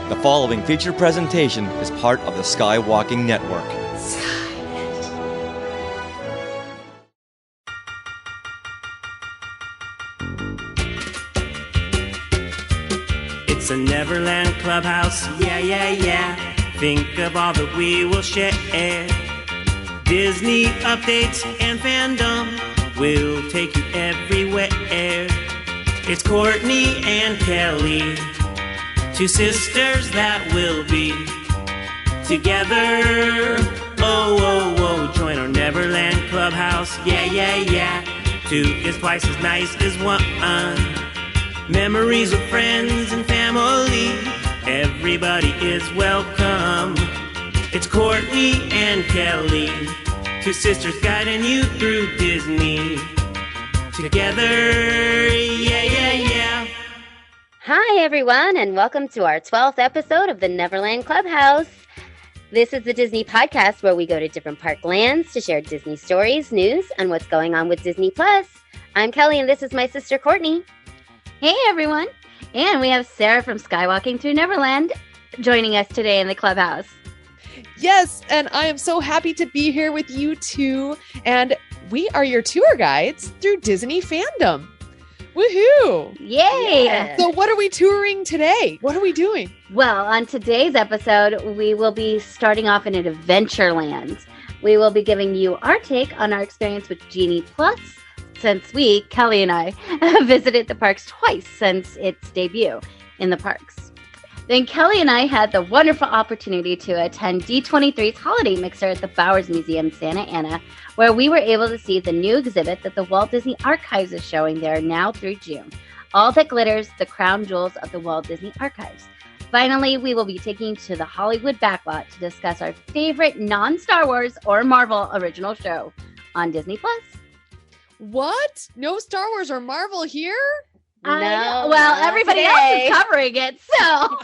The following feature presentation is part of the Skywalking Network. It's a Neverland Clubhouse, yeah. Think of all that we will share. Disney updates and fandom will take you everywhere. It's Courtney and Kelly, two sisters that will be together. Oh, join our Neverland Clubhouse, yeah. Two is twice as nice as one. Memories with friends and family, everybody is welcome. It's Courtney and Kelly, two sisters guiding you through Disney. Together, yeah. Hi, everyone, and welcome to our 12th episode of the Neverland Clubhouse. This is the Disney podcast where we go to different park lands to share Disney stories, news, and what's going on with Disney+. I'm Kelly, and this is my sister, Courtney. Hey, everyone. And we have Sarah from Skywalking Through Neverland joining us today in the clubhouse. Yes, and I am so happy to be here with you two. And we are your tour guides through Disney fandom. Woohoo! Yay! Yeah. So what are we touring today? What are we doing? Well, on today's episode, we will be starting off in an Adventureland. We will be giving you our take on our experience with Genie+, since Kelly and I, have visited the parks twice since its debut in the parks. Then Kelly and I had the wonderful opportunity to attend D23's Holiday Mixer at the Bowers Museum, Santa Ana, where we were able to see the new exhibit that the Walt Disney Archives is showing there now through June. All that glitters, the crown jewels of the Walt Disney Archives. Finally, we will be taking to the Hollywood backlot to discuss our favorite non-Star Wars or Marvel original show on Disney+. What? No Star Wars or Marvel here? No, well, everybody else today. is covering it, so.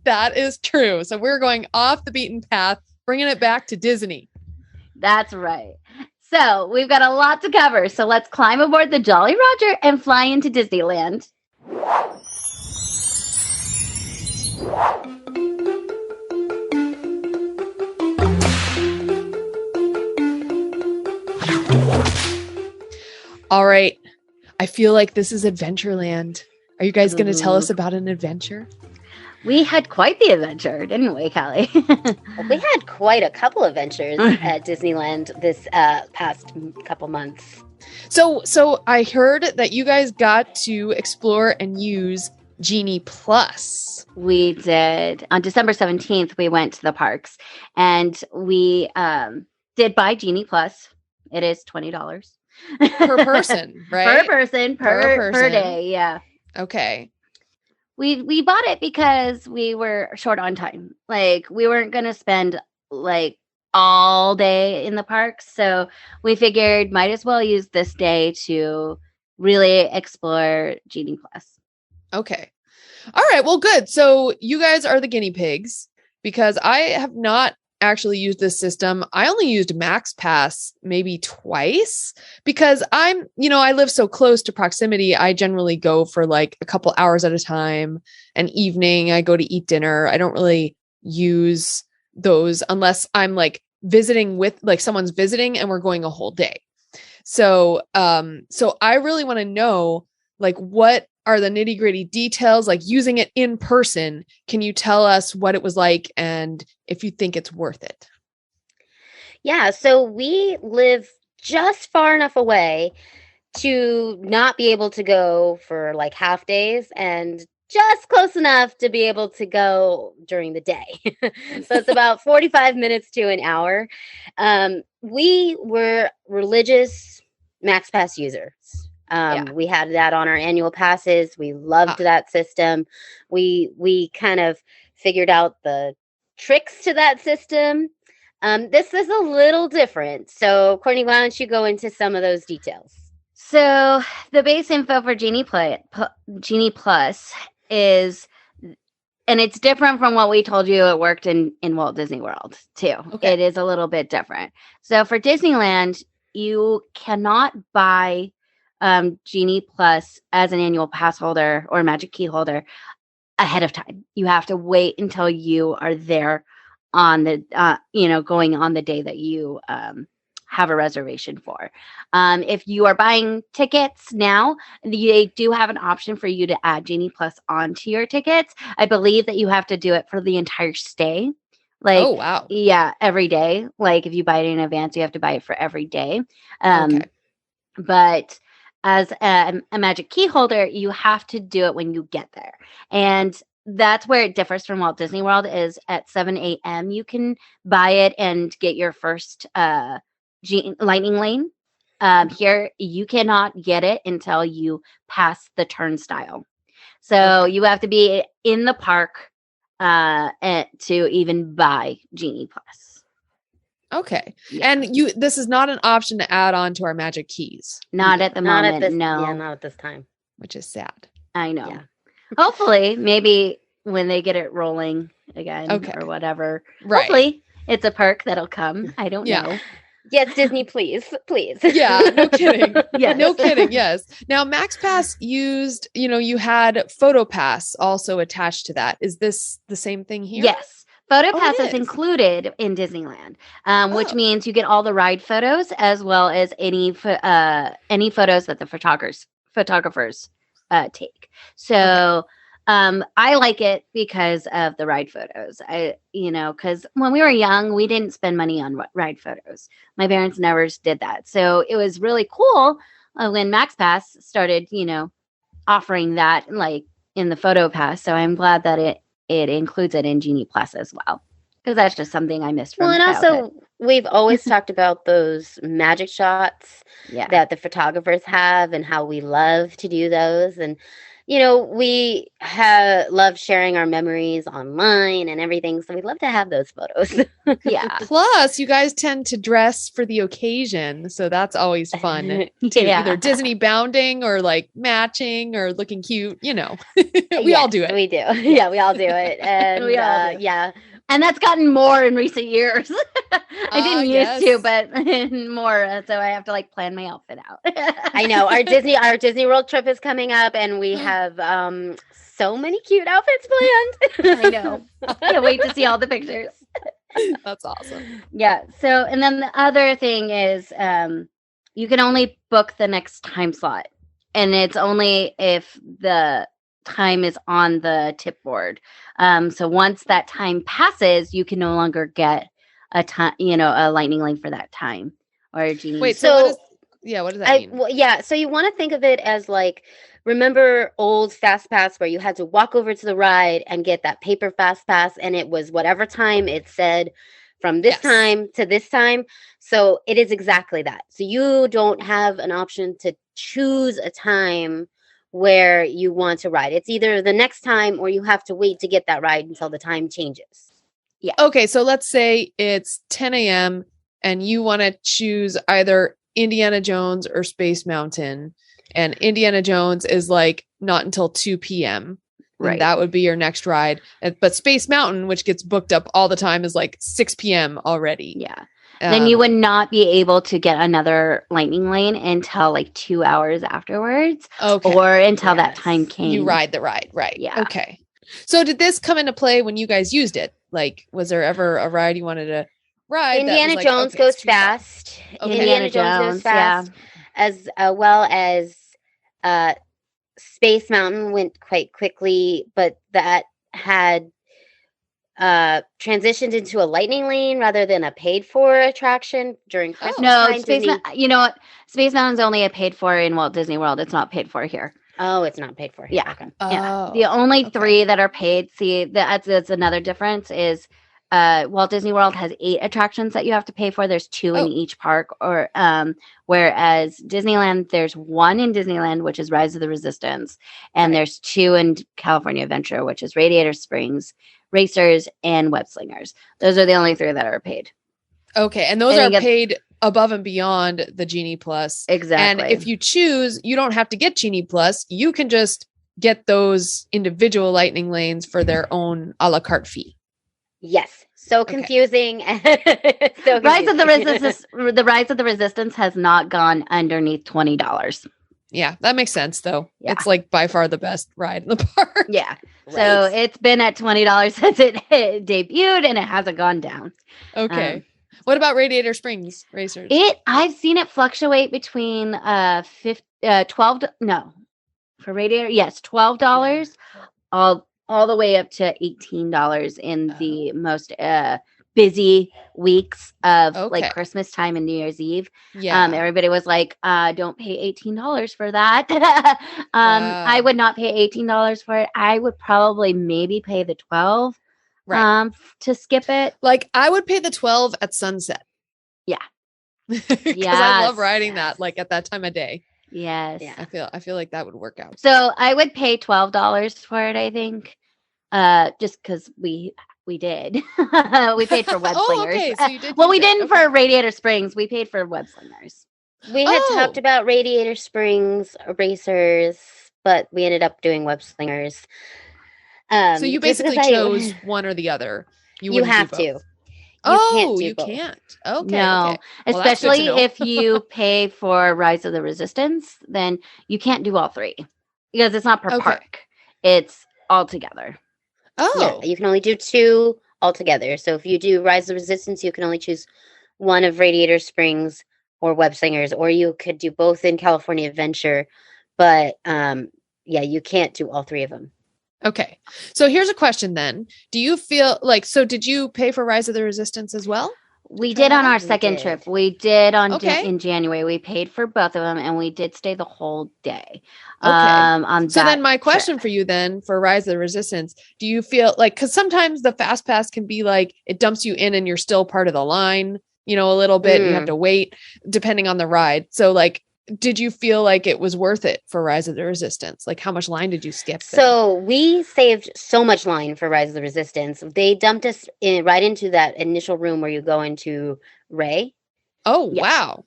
That is true. So we're going off the beaten path, bringing it back to Disney. That's right. So we've got a lot to cover. So let's climb aboard the Jolly Roger and fly into Disneyland. All right. I feel like this is Adventureland. Are you guys going to tell us about an adventure? We had quite the adventure, didn't we, Kelly? We had quite a couple adventures at Disneyland this past couple months. So I heard that you guys got to explore and use Genie+. We did. On December 17th, we went to the parks and we did buy Genie+. It is $20. Per person, right? Per day, yeah. Okay. We bought it because we were short on time. Like, we weren't going to spend like all day in the parks. So we figured might as well use this day to really explore Genie+. Okay. All right. Well, good. So you guys are the guinea pigs because I have not actually used this system. I only used Max Pass maybe twice because I live so close to proximity. I generally go for like a couple hours at a time. An evening, I go to eat dinner. I don't really use those unless I'm like visiting with like someone's visiting and we're going a whole day. So I really want to know like what are the nitty gritty details, like using it in person. Can you tell us what it was like and if you think it's worth it? Yeah, so we live just far enough away to not be able to go for like half days and just close enough to be able to go during the day. So it's about 45 minutes to an hour. We were religious Max Pass users. We had that on our annual passes. We loved that system. We kind of figured out the tricks to that system. This is a little different. So, Courtney, why don't you go into some of those details? So the base info for Genie Plus is, and it's different from what we told you it worked in Walt Disney World too. Okay. It is a little bit different. So for Disneyland, you cannot buy Genie Plus as an annual pass holder or Magic Key holder ahead of time. You have to wait until you are there on the, going on the day that you have a reservation for. If you are buying tickets now, they do have an option for you to add Genie Plus onto your tickets. I believe that you have to do it for the entire stay. Like, oh, wow. Yeah, every day. Like if you buy it in advance, you have to buy it for every day. Okay. But as a magic key holder, you have to do it when you get there. And that's where it differs from Walt Disney World is at 7 a.m. You can buy it and get your first lightning lane. Here, you cannot get it until you pass the turnstile. So you have to be in the park to even buy Genie Plus. Okay. Yeah. And this is not an option to add on to our magic keys. Not at the moment, no. Yeah, not at this time. Which is sad. I know. Yeah. Hopefully, maybe when they get it rolling again or whatever. Right. Hopefully, it's a perk that'll come. I don't know. Yes, Disney, please. Yeah, no kidding. Yes. No kidding. Yes. Now, MaxPass used, you had PhotoPass also attached to that. Is this the same thing here? Yes. PhotoPass is is included in Disneyland, which means you get all the ride photos as well as any photos that the photographers take. So I like it because of the ride photos. Because when we were young, we didn't spend money on ride photos. My parents never did that. So it was really cool when MaxPass started, offering that like in the PhotoPass. So I'm glad that it includes it in Genie Plus as well. Because that's just something I missed from childhood. Also, we've always talked about those magic shots that the photographers have and how we love to do those. And we love sharing our memories online and everything. So we'd love to have those photos. Yeah. Plus, you guys tend to dress for the occasion. So that's always fun. Either Disney bounding or like matching or looking cute, We all do it. We do. Yeah, we all do it. And We all do. Yeah. And that's gotten more in recent years. I didn't used to, but more. So I have to like plan my outfit out. I know our Disney World trip is coming up, and we have so many cute outfits planned. I know. Can't wait to see all the pictures. That's awesome. Yeah. So, and then the other thing is, you can only book the next time slot, and it's only if the time is on the tip board. So once that time passes, you can no longer get a time, a lightning lane for that time or a Genie. Wait, so what does that mean? So you want to think of it as like, remember old Fast Pass where you had to walk over to the ride and get that paper Fast Pass, and it was whatever time it said from this time to this time. So it is exactly that. So you don't have an option to choose a time where you want to ride. It's either the next time or you have to wait to get that ride until the time changes. Yeah. Okay, so let's say it's 10 a.m. and you want to choose either Indiana Jones or Space Mountain, and Indiana Jones is like not until 2 p.m. Right. That would be your next ride. But Space Mountain, which gets booked up all the time, is like 6 p.m. already. Yeah. Then you would not be able to get another lightning lane until like 2 hours afterwards. Okay. Or until that time came. You ride the ride, right? Yeah. Okay. So did this come into play when you guys used it? Like, was there ever a ride you wanted to ride? Indiana Jones goes fast. Okay. Indiana Jones goes fast. As well as Space Mountain went quite quickly, but that had transitioned into a lightning lane rather than a paid for attraction during Christmas time. You know what? Space Mountain's only a paid for in Walt Disney World. It's not paid for here. Oh, it's not paid for here. Yeah. Okay. Yeah. The only three that are paid, that's another difference is Walt Disney World has 8 attractions that you have to pay for. There's 2 in each park, or whereas Disneyland, there's 1 in Disneyland, which is Rise of the Resistance, and there's 2 in California Adventure, which is Radiator Springs, Racers, and Web Slingers. Those are the only 3 that are paid. Okay, and those are paid above and beyond the Genie Plus. Exactly. And if you choose, you don't have to get Genie Plus. You can just get those individual lightning lanes for their own a la carte fee. Yes. So confusing. The Rise of the Resistance has not gone underneath $20. Yeah, that makes sense though. Yeah. It's like by far the best ride in the park. Yeah. So it's been at $20 since it debuted, and it hasn't gone down. Okay. What about Radiator Springs Racers? I've seen it fluctuate between for Radiator, yes, $12 all the way up to $18 in the most busy weeks of like Christmas time and New Year's Eve. Yeah. Everybody was like, don't pay $18 for that. I would not pay $18 for it. I would probably maybe pay the 12 to skip it. Like I would pay the 12 at sunset. Yeah. Because I love riding that like at that time of day. Yes. Yeah. I feel like that would work out. So I would pay $12 for it, I think. Just because we did. We paid for web slingers. Okay. So you did well, we didn't for Radiator Springs. We paid for web slingers. We had talked about Radiator Springs Racers, but we ended up doing web slingers. So you basically chose one or the other. You have to. You can't. Okay. No, okay. Well, especially if you pay for Rise of the Resistance, then you can't do all three because it's not per park. It's all together. Oh, yeah, you can only do 2 altogether. So if you do Rise of the Resistance, you can only choose one of Radiator Springs or Web Slingers, or you could do both in California Adventure. But you can't do all 3 of them. Okay. So here's a question then. Do you feel like, so did you pay for Rise of the Resistance as well? We did on our second trip. We did in January. We paid for both of them, and we did stay the whole day. Okay. So then my question for you then for Rise of the Resistance, do you feel like, because sometimes the Fast Pass can be like, it dumps you in and you're still part of the line, a little bit, and you have to wait depending on the ride. So like, did you feel like it was worth it for Rise of the Resistance? Like how much line did you skip? So we saved so much line for Rise of the Resistance. They dumped us right into that initial room where you go into Ray. Oh, wow.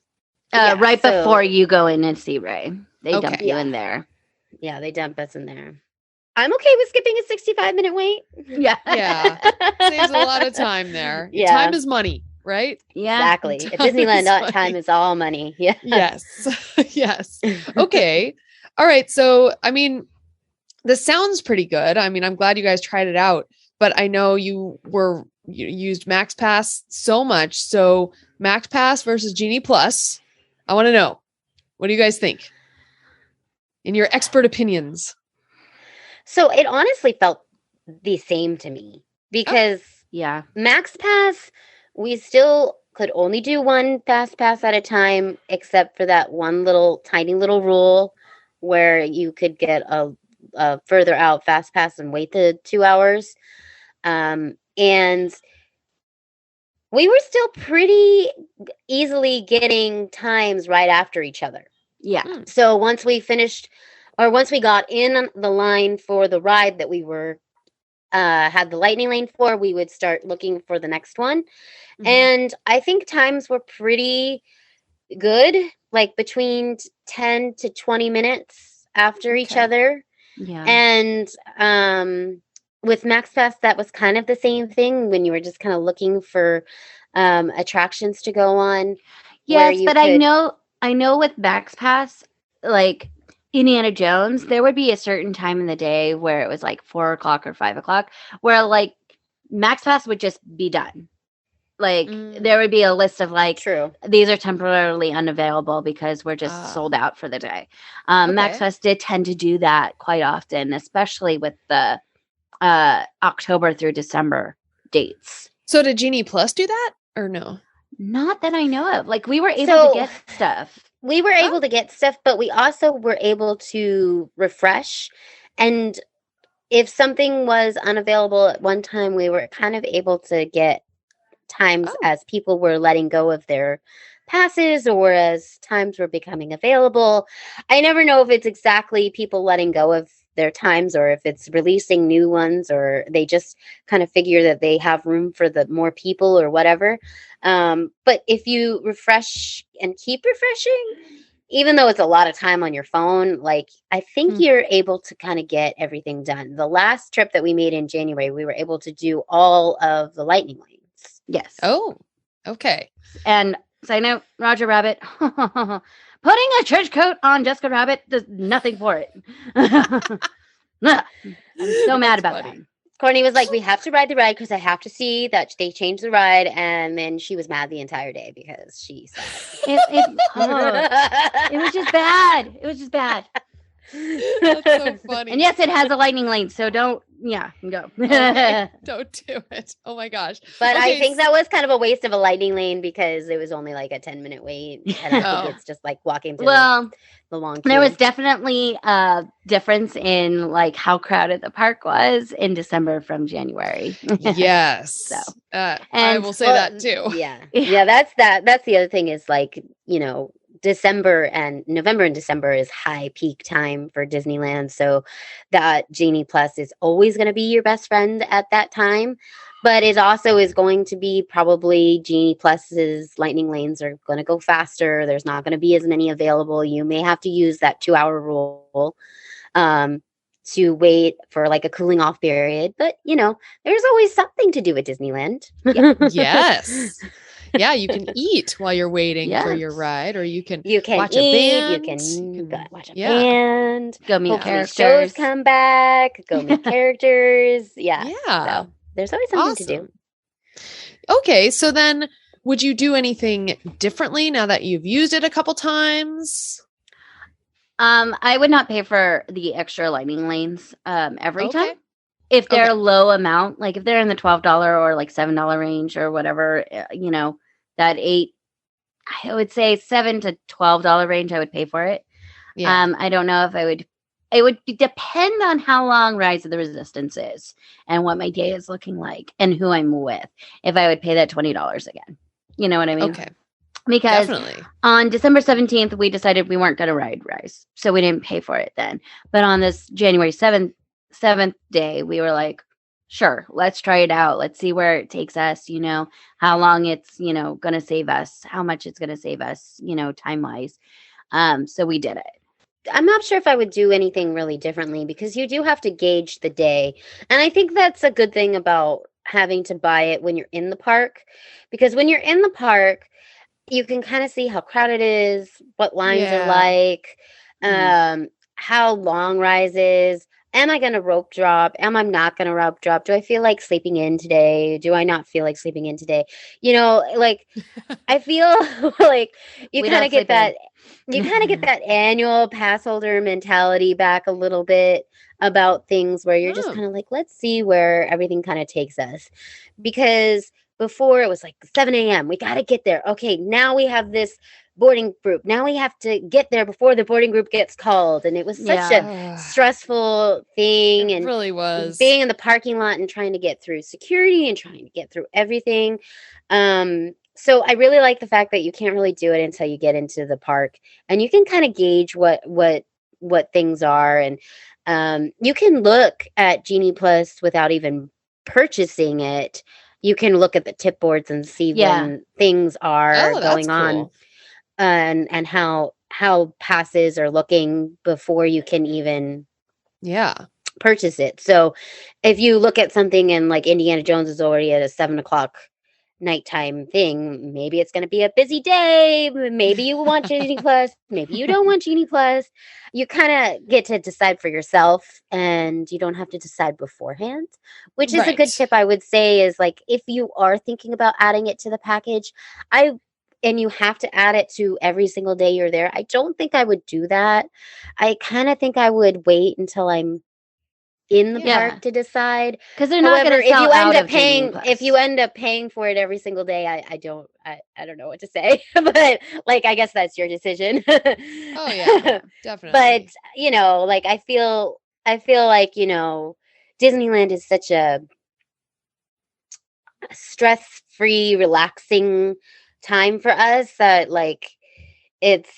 Right before you go in and see Ray. They dump you in there. Yeah, they dump us in there. I'm okay with skipping a 65-minute wait. Yeah. Yeah. Saves a lot of time there. Yeah. Time is money. Right? Yeah. Exactly. At Disneyland, time is all money. Yeah. Yes. Yes. Okay. All right. So, I mean, this sounds pretty good. I mean, I'm glad you guys tried it out, but I know you used Max Pass so much. So Max Pass versus Genie Plus. I want to know, what do you guys think? In your expert opinions. So it honestly felt the same to me because Max Pass, we still could only do one Fast Pass at a time, except for that one tiny little rule where you could get a further out Fast Pass and wait the 2 hours. And we were still pretty easily getting times right after each other. Yeah. So once we got in the line for the ride that we were had the lightning lane for, we would start looking for the next one. Mm-hmm. And I think times were pretty good, like between 10 to 20 minutes after each other. Yeah. And with Max Pass, that was kind of the same thing when you were just kind of looking for attractions to go on. Yes, but I know with Max Pass, like Indiana Jones, there would be a certain time in the day where it was like 4 o'clock or 5 o'clock where like Max Pass would just be done. Like there would be a list of like, these are temporarily unavailable because we're just sold out for the day. Max Pass did tend to do that quite often, especially with the October through December dates. So did Genie Plus do that or no? Not that I know of. Like we were able to get stuff. We were able to get stuff, but we also were able to refresh. And if something was unavailable at one time, we were kind of able to get times as people were letting go of their passes or as times were becoming available. I never know if it's exactly people letting go of their times or if it's releasing new ones or they just kind of figure that they have room for the more people or whatever. But if you refresh and keep refreshing, even though it's a lot of time on your phone, like I think you're able to kind of get everything done. The last trip that we made in January, we were able to do all of the lightning lanes. Yes. Oh, okay. And so I know Roger Rabbit put putting a trench coat on Jessica Rabbit does nothing for it. I'm so mad about that. Courtney was like, we have to ride the ride because I have to see that they changed the ride. And then she was mad the entire day because she said it was just bad. It was just bad. That's so funny. And yes, it has a lightning lane, so don't go. Okay, don't do it. Oh my gosh. But Okay, I think that was kind of a waste of a lightning lane because it was only like a 10-minute wait. And I think it's just like walking through the long queue. There was definitely a difference in like how crowded the park was in December from January. Yes. So I will say that too. Yeah, that's the other thing is like, you know, November and December is high peak time for Disneyland. So that Genie Plus is always going to be your best friend at that time. But it also is going to be probably Genie Plus's lightning lanes are going to go faster. There's not going to be as many available. You may have to use that 2-hour rule to wait for like a cooling off period. But, you know, there's always something to do at Disneyland. Yes. Yeah, you can eat while you're waiting for your ride, or you can watch a band. You can watch a band. Go meet characters. Shows come back. Go meet characters. Yeah. So there's always something to do. Okay, so then would you do anything differently now that you've used it a couple times? I would not pay for the extra lightning lanes every time. If they're low amount, like if they're in the $12 or like $7 range or whatever, you know, that I would say $7 to $12 range, I would pay for it. Yeah. I don't know if it would depend on how long Rise of the Resistance is and what my day is looking like and who I'm with. If I would pay that $20 again, you know what I mean? Okay. Because definitely. On December 17th, we decided we weren't going to ride Rise. So we didn't pay for it then. But on this January 7th day, we were like, sure, let's try it out. Let's see where it takes us, you know, how long it's, you know, going to save us, how much it's going to save us, you know, time wise. So we did it. I'm not sure if I would do anything really differently because you do have to gauge the day. And I think that's a good thing about having to buy it when you're in the park, because when you're in the park, you can kind of see how crowded it is, what lines are like, how long Rise is. Am I going to rope drop? Am I not going to rope drop? Do I feel like sleeping in today? Do I not feel like sleeping in today? You know, like I feel like you kind of get that. You kind of get that annual pass holder mentality back a little bit about things where you're just kind of like, let's see where everything kind of takes us. Because before it was like 7 a.m. We got to get there. Okay, now we have this boarding group. Now we have to get there before the boarding group gets called. And it was such a stressful thing. It really was. Being in the parking lot and trying to get through security and trying to get through everything. So I really like the fact that you can't really do it until you get into the park, and you can kind of gauge what things are. And you can look at Genie Plus without even purchasing it. You can look at the tip boards and see when things are going on, and how passes are looking before you can even purchase it. So if you look at something and like Indiana Jones is already at a 7:00 nighttime thing, maybe it's going to be a busy day. Maybe you want Genie Plus, maybe you don't want Genie Plus. You kind of get to decide for yourself, and you don't have to decide beforehand, which is a good tip. I would say is like, if you are thinking about adding it to the package, and you have to add it to every single day you're there, I don't think I would do that. I kind of think I would wait until I'm in the park to decide, because they're not going to sell out of Genie Plus. If you end up paying for it every single day, I don't know what to say. But like, I guess that's your decision. Oh yeah, definitely. But you know, like I feel like, you know, Disneyland is such a stress-free, relaxing time for us that like it's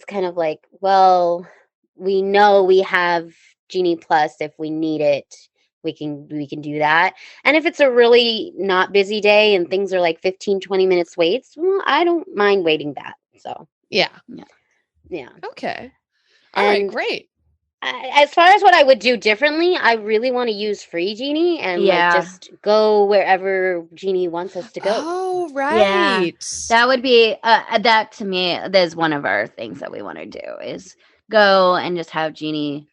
kind of like, well, we know we have Genie Plus. If we need it, we can do that. And if it's a really not busy day and things are like 15-20 minutes waits, well, I don't mind waiting that. So yeah. Okay. All right, great. As far as what I would do differently, I really want to use free Genie and just go wherever Genie wants us to go. Oh, right. Yeah. That would be that to me. That's one of our things that we want to do is go and just have Genie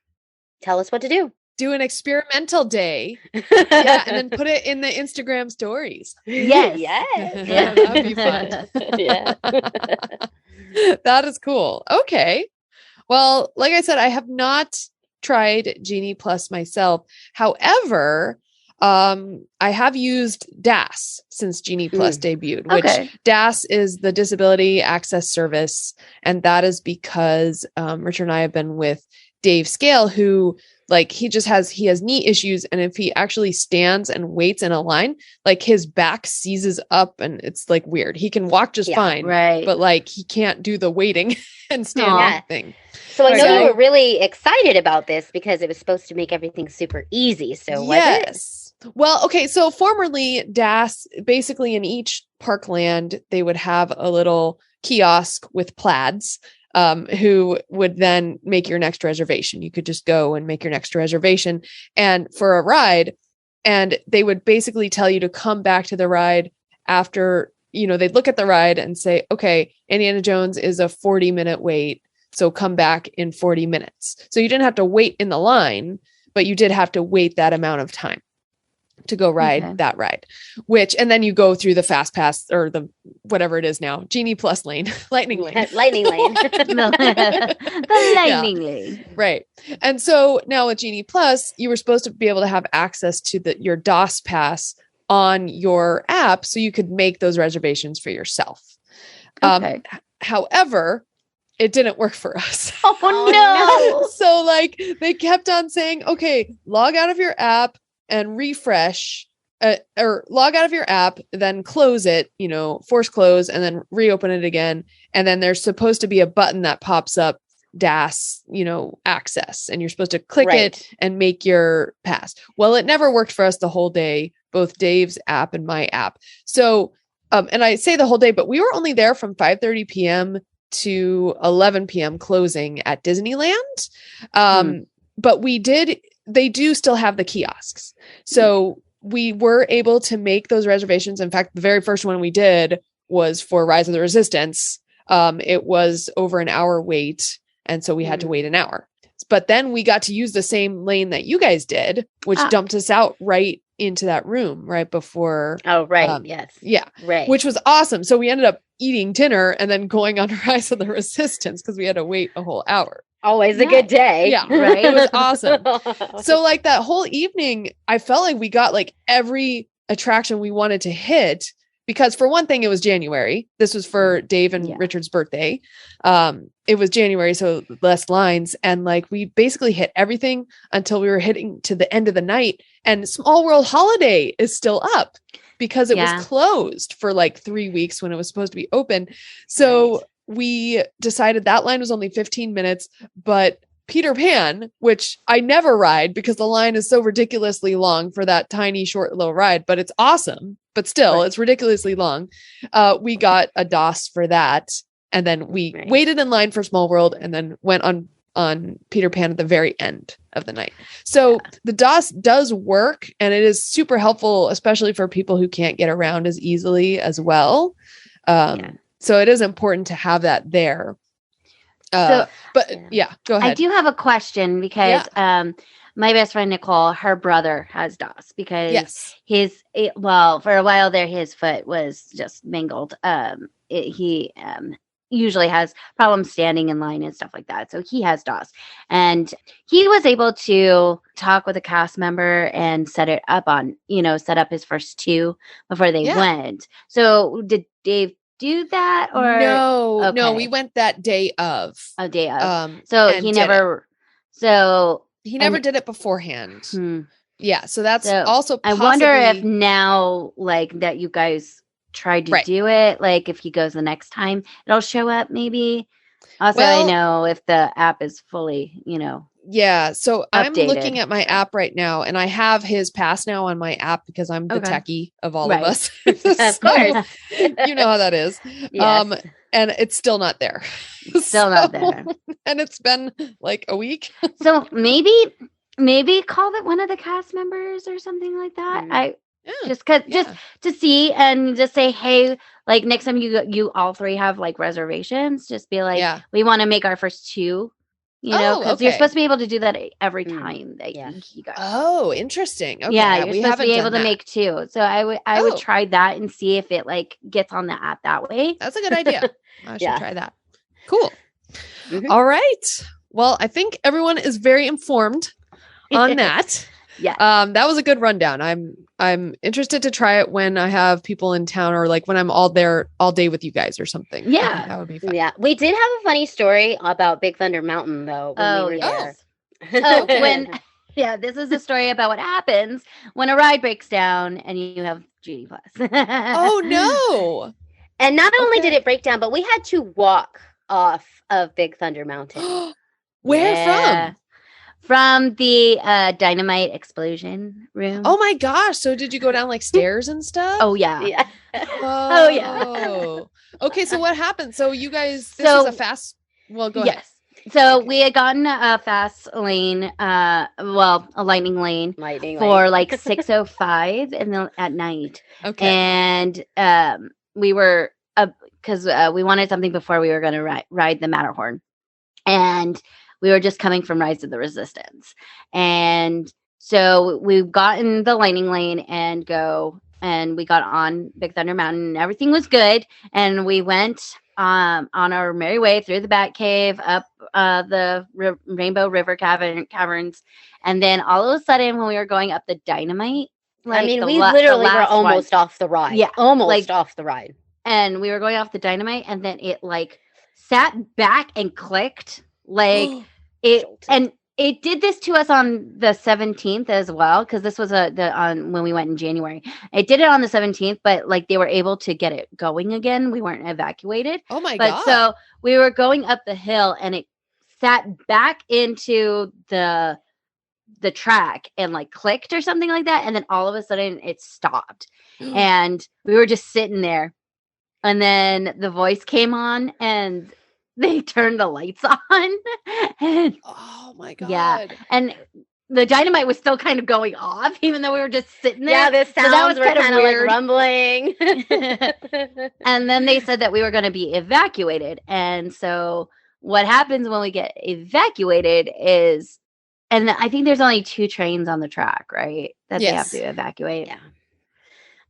tell us what to do. Do an experimental day. Yeah, and then put it in the Instagram stories. Yes. Yeah, that'd be fun. Yeah. That is cool. Okay. Well, like I said, I have not tried Genie Plus myself. However, I have used DAS since Genie Plus debuted, which DAS is the Disability Access Service. And that is because Richard and I have been with Dave Scale, who he has knee issues. And if he actually stands and waits in a line, his back seizes up and it's weird. He can walk just fine, right? But he can't do the waiting and standing thing. So I know you were really excited about this because it was supposed to make everything super easy. So was it? Well, okay. So formerly DAS, basically in each parkland, they would have a little kiosk with plaids who would then make your next reservation. You could just go and make your next reservation and for a ride. And they would basically tell you to come back to the ride after, they'd look at the ride and say, okay, Indiana Jones is a 40-minute wait. So come back in 40 minutes. So you didn't have to wait in the line, but you did have to wait that amount of time to go ride that ride, and then you go through the fast pass or the, whatever it is now, Genie Plus lane, lightning lane, the lightning lane. Right. And so now with Genie Plus, you were supposed to be able to have access to your DOS pass on your app so you could make those reservations for yourself. However, it didn't work for us. Oh no. So they kept on saying, okay, log out of your app and refresh or log out of your app, then close it, force close and then reopen it again. And then there's supposed to be a button that pops up DAS, access, and you're supposed to click it and make your pass. Well, it never worked for us the whole day, both Dave's app and my app. So, and I say the whole day, but we were only there from 5:30 p.m. to 11 p.m. closing at Disneyland. But they do still have the kiosks. So we were able to make those reservations. In fact, the very first one we did was for Rise of the Resistance. It was over an hour wait. And so we had to wait an hour. But then we got to use the same lane that you guys did, which dumped us out right into that room right before. Oh, right. Yes. Yeah. Right. Which was awesome. So we ended up eating dinner and then going on Rise of the Resistance because we had to wait a whole hour. Always a good day. Yeah. Right. It was awesome. So that whole evening, I felt like we got every attraction we wanted to hit because for one thing, it was January. This was for Dave and Richard's birthday. It was January, so less lines. And we basically hit everything until we were hitting to the end of the night. And Small World Holiday is still up because it was closed for 3 weeks when it was supposed to be open. So we decided that line was only 15 minutes, but Peter Pan, which I never ride because the line is so ridiculously long for that tiny short little ride, but it's awesome, but still it's ridiculously long. We got a DOS for that. And then we waited in line for Small World and then went on Peter Pan at the very end of the night. So the DOS does work and it is super helpful, especially for people who can't get around as easily as well. So it is important to have that there. Go ahead. I do have a question because my best friend Nicole, her brother has DOS because for a while there, his foot was just mangled. He usually has problems standing in line and stuff like that. So he has DOS and he was able to talk with a cast member and set up his first two before they went. So did Dave do that or no, we went that day of so he never did it beforehand. Yeah, so that's also I wonder if now that you guys tried to do it, if he goes the next time it'll show up maybe. Also, I know if the app is fully so updated. I'm looking at my app right now and I have his pass now on my app because I'm the techie of all of us. Of course. You know how that is. Yes. and it's still not there. Still not there. And it's been like a week. So maybe call it one of the cast members or something like that. Just to see and just say, hey, like next time you all three have like reservations, just be like, we want to make our first two. You know, because you're supposed to be able to do that every time that you go. Oh, interesting. Okay. Yeah, you're supposed to be able to make two. So I would try that and see if it like gets on the app that way. That's a good idea. I should try that. Cool. All right. Well, I think everyone is very informed on that. Yeah. That was a good rundown. I'm interested to try it when I have people in town or like when I'm all there all day with you guys or something. Yeah. That would be fun. Yeah. We did have a funny story about Big Thunder Mountain though. When we were there. This is a story about what happens when a ride breaks down and you have Genie Plus. Oh no. And not only did it break down, but we had to walk off of Big Thunder Mountain. Where from? From the dynamite explosion room. Oh my gosh. So did you go down like stairs and stuff? Oh yeah. Yeah. Oh yeah. Okay, so what happened? So you guys, this is a fast, well, go ahead. So we had gotten a fast lane, a lightning lane for like 6:05 at night. Okay. And we were, because we wanted something before we were going to ride the Matterhorn. And we were just coming from Rise of the Resistance. And so we got in the lightning lane and we got on Big Thunder Mountain and everything was good. And we went on our merry way through the Batcave, up the Rainbow River caverns. And then all of a sudden when we were going up the dynamite, like we literally were almost off the ride. Yeah. Almost off the ride. And we were going off the dynamite and then it like sat back and clicked. Like it did this to us on the 17th as well, because this was when we went in January. It did it on the 17th, but like they were able to get it going again. We weren't evacuated. Oh my god! So we were going up the hill, and it sat back into the track and like clicked or something like that, and then all of a sudden it stopped, and we were just sitting there, and then the voice came on and they turned the lights on. And, oh my god. Yeah. And the dynamite was still kind of going off, even though we were just sitting there. Yeah, the sounds were kind of like rumbling. And then they said that we were going to be evacuated. And so what happens when we get evacuated is, and I think there's only 2 trains on the track, right? That they have to evacuate. Yeah.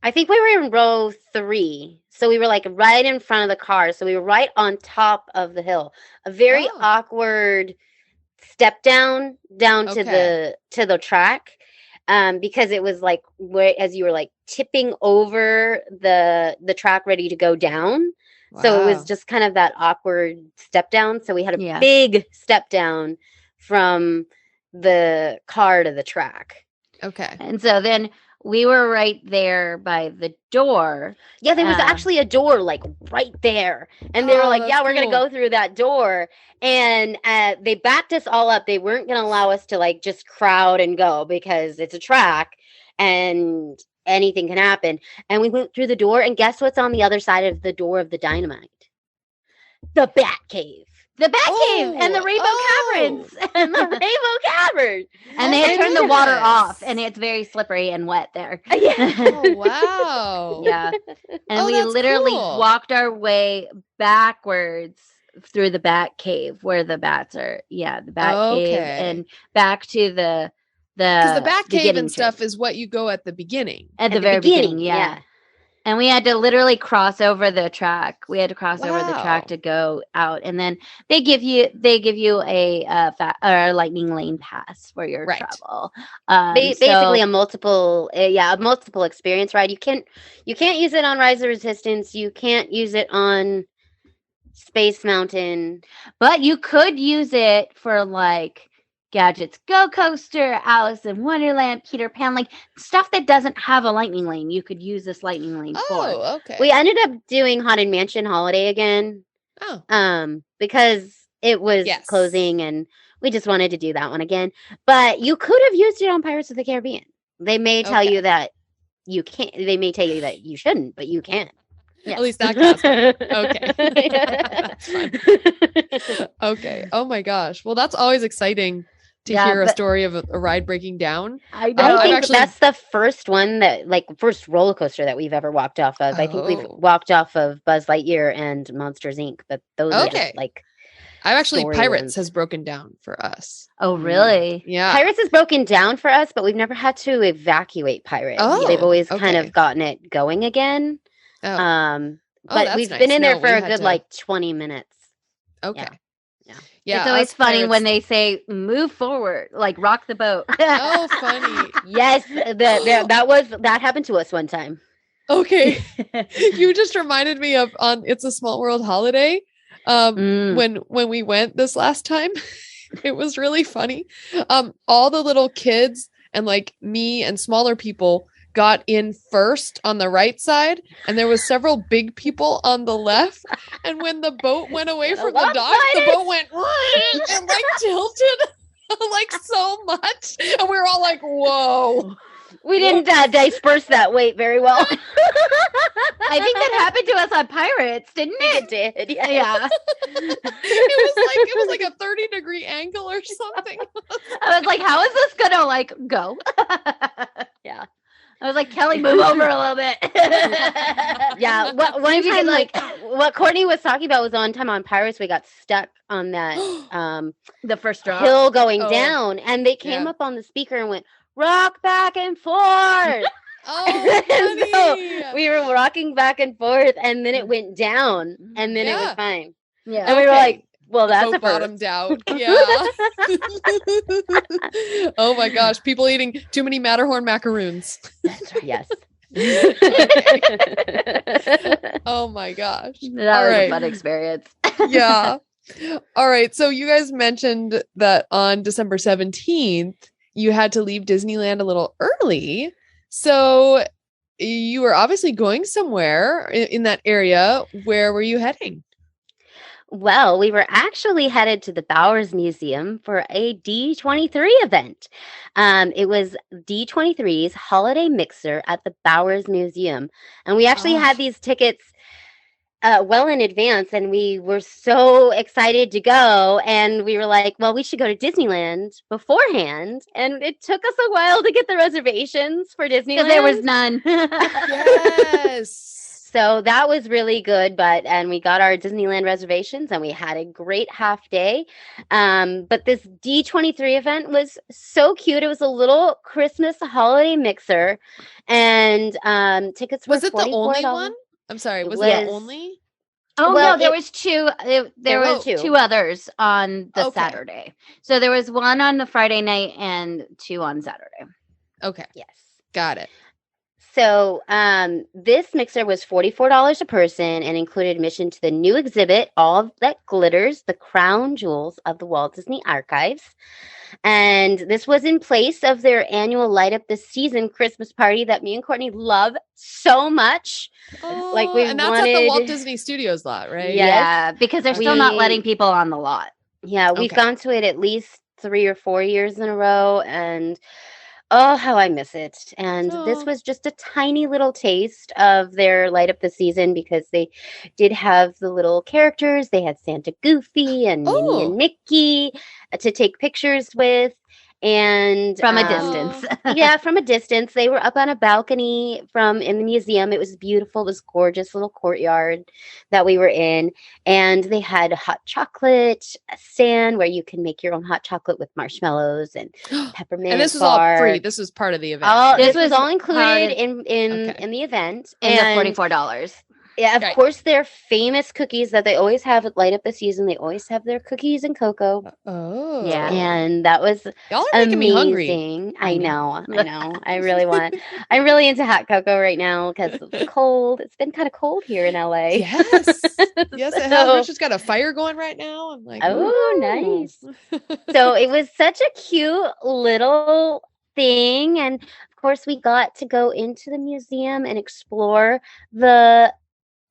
I think we were in row 3. So we were like right in front of the car. So we were right on top of the hill. A very awkward step down to the track. Because it was like as you were like tipping over the track ready to go down. Wow. So it was just kind of that awkward step down. So we had a big step down from the car to the track. Okay. And so then we were right there by the door. Yeah, there was actually a door like right there. And they were like, yeah, we're going to go through that door. And they backed us all up. They weren't going to allow us to like just crowd and go because it's a track and anything can happen. And we went through the door, and guess what's on the other side of the door of the dynamite? The Batcave. The Batcave and the Rainbow Caverns. And the Rainbow Caverns. And they had turned the water off, and it's very slippery and wet there. Yeah. Oh, wow. Yeah. And we literally walked our way backwards through the Batcave where the bats are. Yeah, the Batcave and back to the because the Batcave and stuff is what you go at the beginning. At the very beginning, yeah. And we had to literally cross over the track. We had to cross over the track to go out, and then they give you a lightning lane pass for your travel. Basically, a multiple experience ride. You can't use it on Rise of Resistance. You can't use it on Space Mountain, but you could use it for like Gadget's Go Coaster, Alice in Wonderland, Peter Pan, like stuff that doesn't have a lightning lane. You could use this lightning lane for. Oh, okay. We ended up doing Haunted Mansion Holiday again. Oh. Because it was closing and we just wanted to do that one again. But you could have used it on Pirates of the Caribbean. They may tell you that you can't. They may tell you that you shouldn't, but you can. At least that casting. Okay. That's fun. Okay. Oh my gosh. Well, that's always exciting to hear a story of a ride breaking down. I think that's the first one first roller coaster that we've ever walked off of. I think we've walked off of Buzz Lightyear and Monsters Inc. But those are just I've actually Pirates has broken down for us. Oh, really? Yeah. Pirates has broken down for us, but we've never had to evacuate Pirates. Oh, they've always kind of gotten it going again. But we've been in there for a good 20 minutes. Okay. Yeah. It's always funny when they say move forward, like rock the boat. Oh, funny. Yes, that happened to us one time. Okay. You just reminded me of on It's a Small World Holiday. When we went this last time. It was really funny. All the little kids and me and smaller people got in first on the right side, and there was several big people on the left. And when the boat went away from the dock, the boat went and tilted so much, and we were all like, "Whoa!" We didn't disperse that weight very well. I think that happened to us on Pirates, didn't it? It did. Yeah. It was like a 30-degree angle or something. I was like, how is this gonna go? Yeah. I was like, Kelly, move over a little bit. Yeah. One time, what Courtney was talking about was one time on Pirates, we got stuck on that the first drop hill going down, and they came up on the speaker and went, rock back and forth. So we were rocking back and forth, and then it went down, and then it was fine. Yeah. And we were like, well, that's a bottomed out. Yeah. Oh my gosh. People eating too many Matterhorn macaroons. That's right. Yes. Oh my gosh. That was a fun experience. Yeah. All right. So you guys mentioned that on December 17th, you had to leave Disneyland a little early. So you were obviously going somewhere in that area. Where were you heading? Well, we were actually headed to the Bowers Museum for a D23 event. It was D23's Holiday Mixer at the Bowers Museum. And we actually had these tickets well in advance, and we were so excited to go. And we were like, well, we should go to Disneyland beforehand. And it took us a while to get the reservations for Disneyland. Because there was none. Yes. So that was really good, and we got our Disneyland reservations, and we had a great half day. But this D23 event was so cute. It was a little Christmas holiday mixer, and tickets were $44. Was it the only one? I'm sorry, was it the only? Oh, well, no, there was two. There was two others on the Saturday. So there was one on the Friday night and two on Saturday. Okay. Yes. Got it. So this mixer was $44 a person and included admission to the new exhibit, All That Glitters, the Crown Jewels of the Walt Disney Archives. And this was in place of their annual Light Up the Season Christmas party that me and Courtney love so much. Oh, and that's at the Walt Disney Studios lot, right? Yes. Yeah, because they're still not letting people on the lot. Yeah, we've gone to it at least 3 or 4 years in a row, and oh, how I miss it. And this was just a tiny little taste of their Light Up the Season, because they did have the little characters. They had Santa Goofy and Minnie and Mickey to take pictures with. And from a distance. Yeah, from a distance. They were up on a balcony in the museum. It was beautiful. It was gorgeous little courtyard that we were in. And they had hot chocolate stand where you can make your own hot chocolate with marshmallows and peppermint. And this was all free. This was part of the event. Oh, this was all included in the event. And $44. Yeah, of course, their famous cookies that they always have at Light Up the Season. They always have their cookies and cocoa. Oh, yeah, and that was y'all are making me hungry. I know. I really want. I'm really into hot cocoa right now because it's cold. It's been kind of cold here in LA. Yes, yes, it has. Rich has got a fire going right now. I'm like, oh, nice. So it was such a cute little thing, and of course, we got to go into the museum and explore the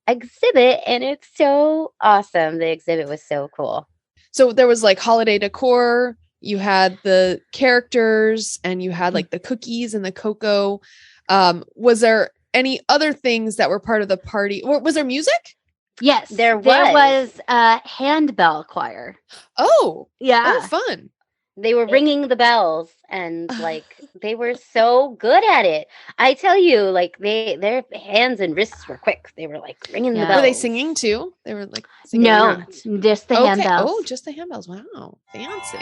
exhibit, and it's so awesome. The exhibit was so cool. So there was like holiday decor, you had the characters, and you had like the cookies and the cocoa. Was there any other things that were part of the party? Or was there music? Yes, There was was. a handbell choir. Oh, Yeah. oh, fun. They were ringing the bells, and like they were so good at it. I tell you, like their hands and wrists were quick. They were like ringing the Yeah. bells. Were they singing too? They were like singing. No, just the handbells. Oh, just the handbells. Wow, fancy.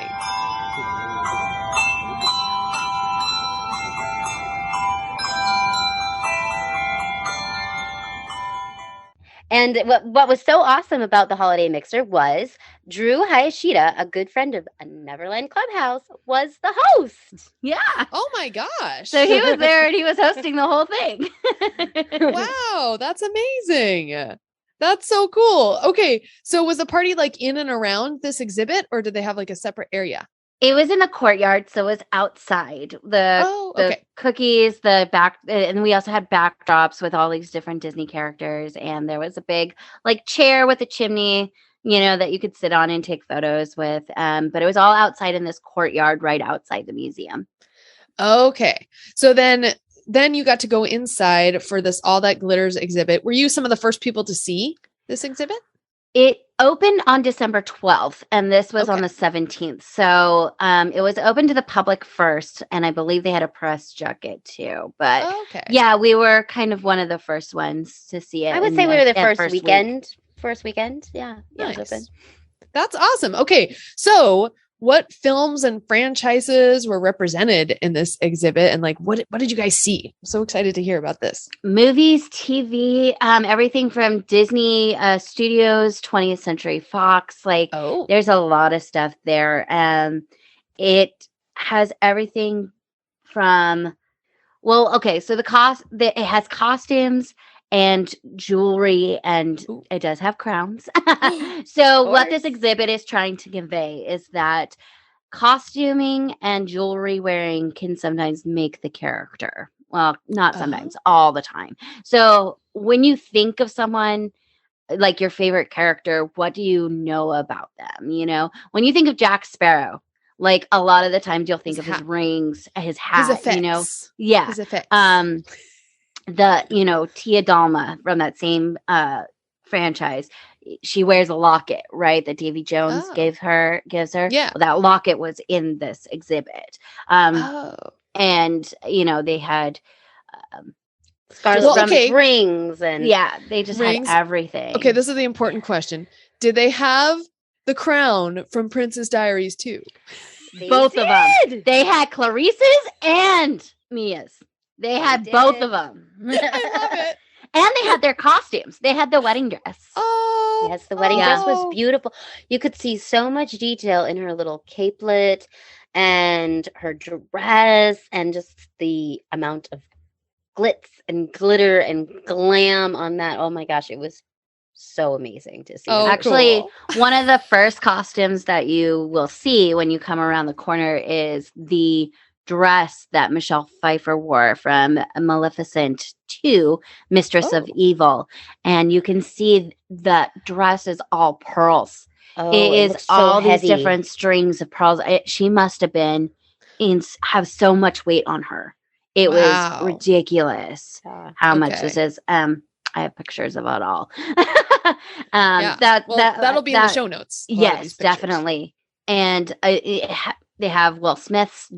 And what was so awesome about the holiday mixer was Drew Hayashida, a good friend of Neverland Clubhouse, was the host. Yeah. Oh my gosh. So he was there and he was hosting the whole thing. Wow, that's amazing. That's so cool. Okay, so was the party like in and around this exhibit, or did they have like a separate area? It was in the courtyard, so it was outside. The cookies, and we also had backdrops with all these different Disney characters. And there was a big like chair with a chimney, that you could sit on and take photos with. But it was all outside in this courtyard right outside the museum. Okay, so then you got to go inside for this All That Glitters exhibit. Were you some of the first people to see this exhibit? It opened on December 12th, and this was on the 17th. So it was open to the public first, and I believe they had a press junket too. But yeah, we were kind of one of the first ones to see it. I would say we were the first weekend. First weekend, yeah. Nice. It was open. That's awesome. Okay, so what films and franchises were represented in this exhibit, and like what did you guys see? I'm so excited to hear about this. Movies, TV, everything from Disney Studios, 20th Century Fox. There's a lot of stuff there. It has everything from so it has costumes and jewelry, and it does have crowns. So what this exhibit is trying to convey is that costuming and jewelry wearing can sometimes make the character. Well, not sometimes, all the time. So when you think of someone like your favorite character, what do you know about them? When you think of Jack Sparrow, like a lot of the times you'll think of his rings, his hat, his effects. Yeah. His effects. Tia Dalma from that same franchise, she wears a locket, right? That Davy Jones gives her. Yeah. Well, that locket was in this exhibit. And they had Scarlet from rings, and they just had everything. Okay, this is the important question. Did they have the crown from Princess Diaries too? Both of them. They had Clarice's and Mia's. They had both of them. I love it. And they had their costumes. They had the wedding dress. Oh, yes, the wedding dress was beautiful. You could see so much detail in her little capelet and her dress, and just the amount of glitz and glitter and glam on that. Oh my gosh, it was so amazing to see. Actually, one of the first costumes that you will see when you come around the corner is the dress that Michelle Pfeiffer wore from Maleficent 2, Mistress of Evil. And you can see that dress is all pearls. It is all these different strings of pearls. She must have been have so much weight on her. It was ridiculous how much this is. I have pictures of it all. That'll be in the show notes. Yes, definitely. And they have Will Smith's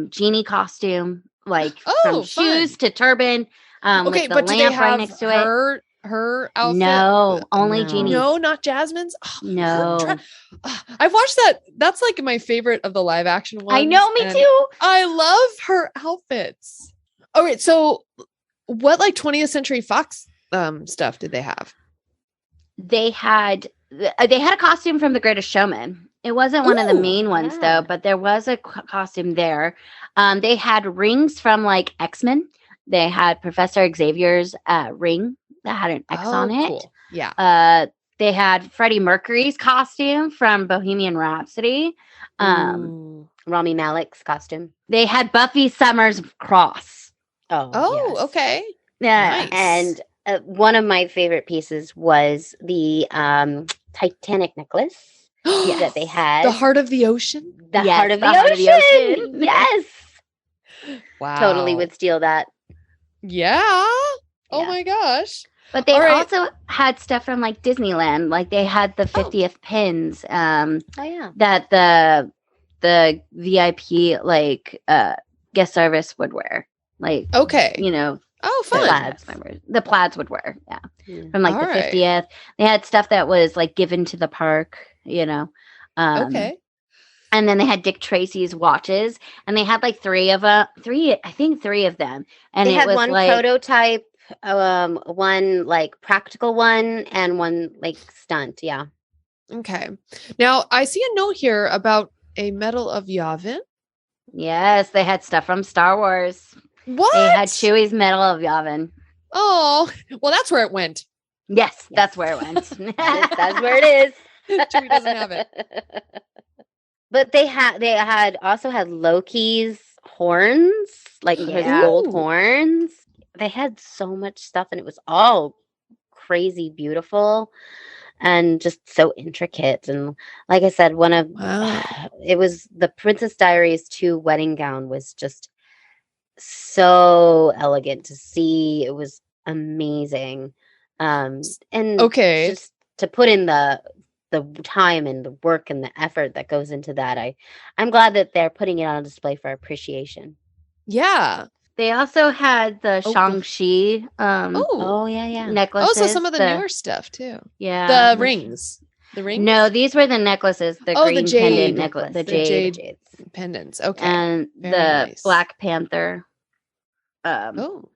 Genie costume, from shoes to turban. With the but do they lamp have right next to it. Her outfit? No, only Genie. No, not Jasmine's. No, I've watched that. That's like my favorite of the live action ones. I know, me too. I love her outfits. All right, so what 20th Century Fox stuff did they have? They had a costume from The Greatest Showman. It wasn't one of the main ones though, but there was a costume there. They had rings from X-Men. They had Professor Xavier's ring that had an X on it. Cool. Yeah. They had Freddie Mercury's costume from Bohemian Rhapsody. Rami Malek's costume. They had Buffy Summers' cross. Oh, yes. Okay. Yeah. Nice. And one of my favorite pieces was the Titanic necklace that they had. The Heart of the Ocean? Heart of the Ocean. Yes. Wow. Totally would steal that. Yeah. Oh Yeah. my gosh. But they All right. also had stuff from like Disneyland. Like they had the 50th pins Oh yeah. that the VIP like guest service would wear. Like Okay. you know, Oh, the fun. plaids. The plaids would wear. Yeah. Mm. From like All the right. 50th. They had stuff that was like given to the park, you know. Okay. And then they had Dick Tracy's watches, and they had like three of them. And They it had was one like prototype, one like practical one, and one like stunt. Yeah. Okay. Now I see a note here about a Medal of Yavin. yes, they had stuff from Star Wars. What? They had Chewie's Medal of Yavin. Oh, well, that's where it went. Yes, that's where it went. That's where it is. Chewie doesn't have it. But they also had Loki's horns, like his Yeah. gold Ooh. horns. They had so much stuff, and it was all crazy beautiful and just so intricate. And like I said, Wow. it was the Princess Diaries 2 wedding gown was just so elegant to see. It was amazing. And Okay. just to put in the time and the work and the effort that goes into that, I'm glad that they're putting it on display for appreciation. Yeah. They also had the Oh. Shang-Chi Oh. Yeah. necklaces. Oh, so some of the newer stuff too. Yeah. The rings. The rings? No, these were the necklaces. The Oh, the green jade pendant necklace. The necklace. The jade. jade pendants. Okay. And Very the nice. Black Panther Oh.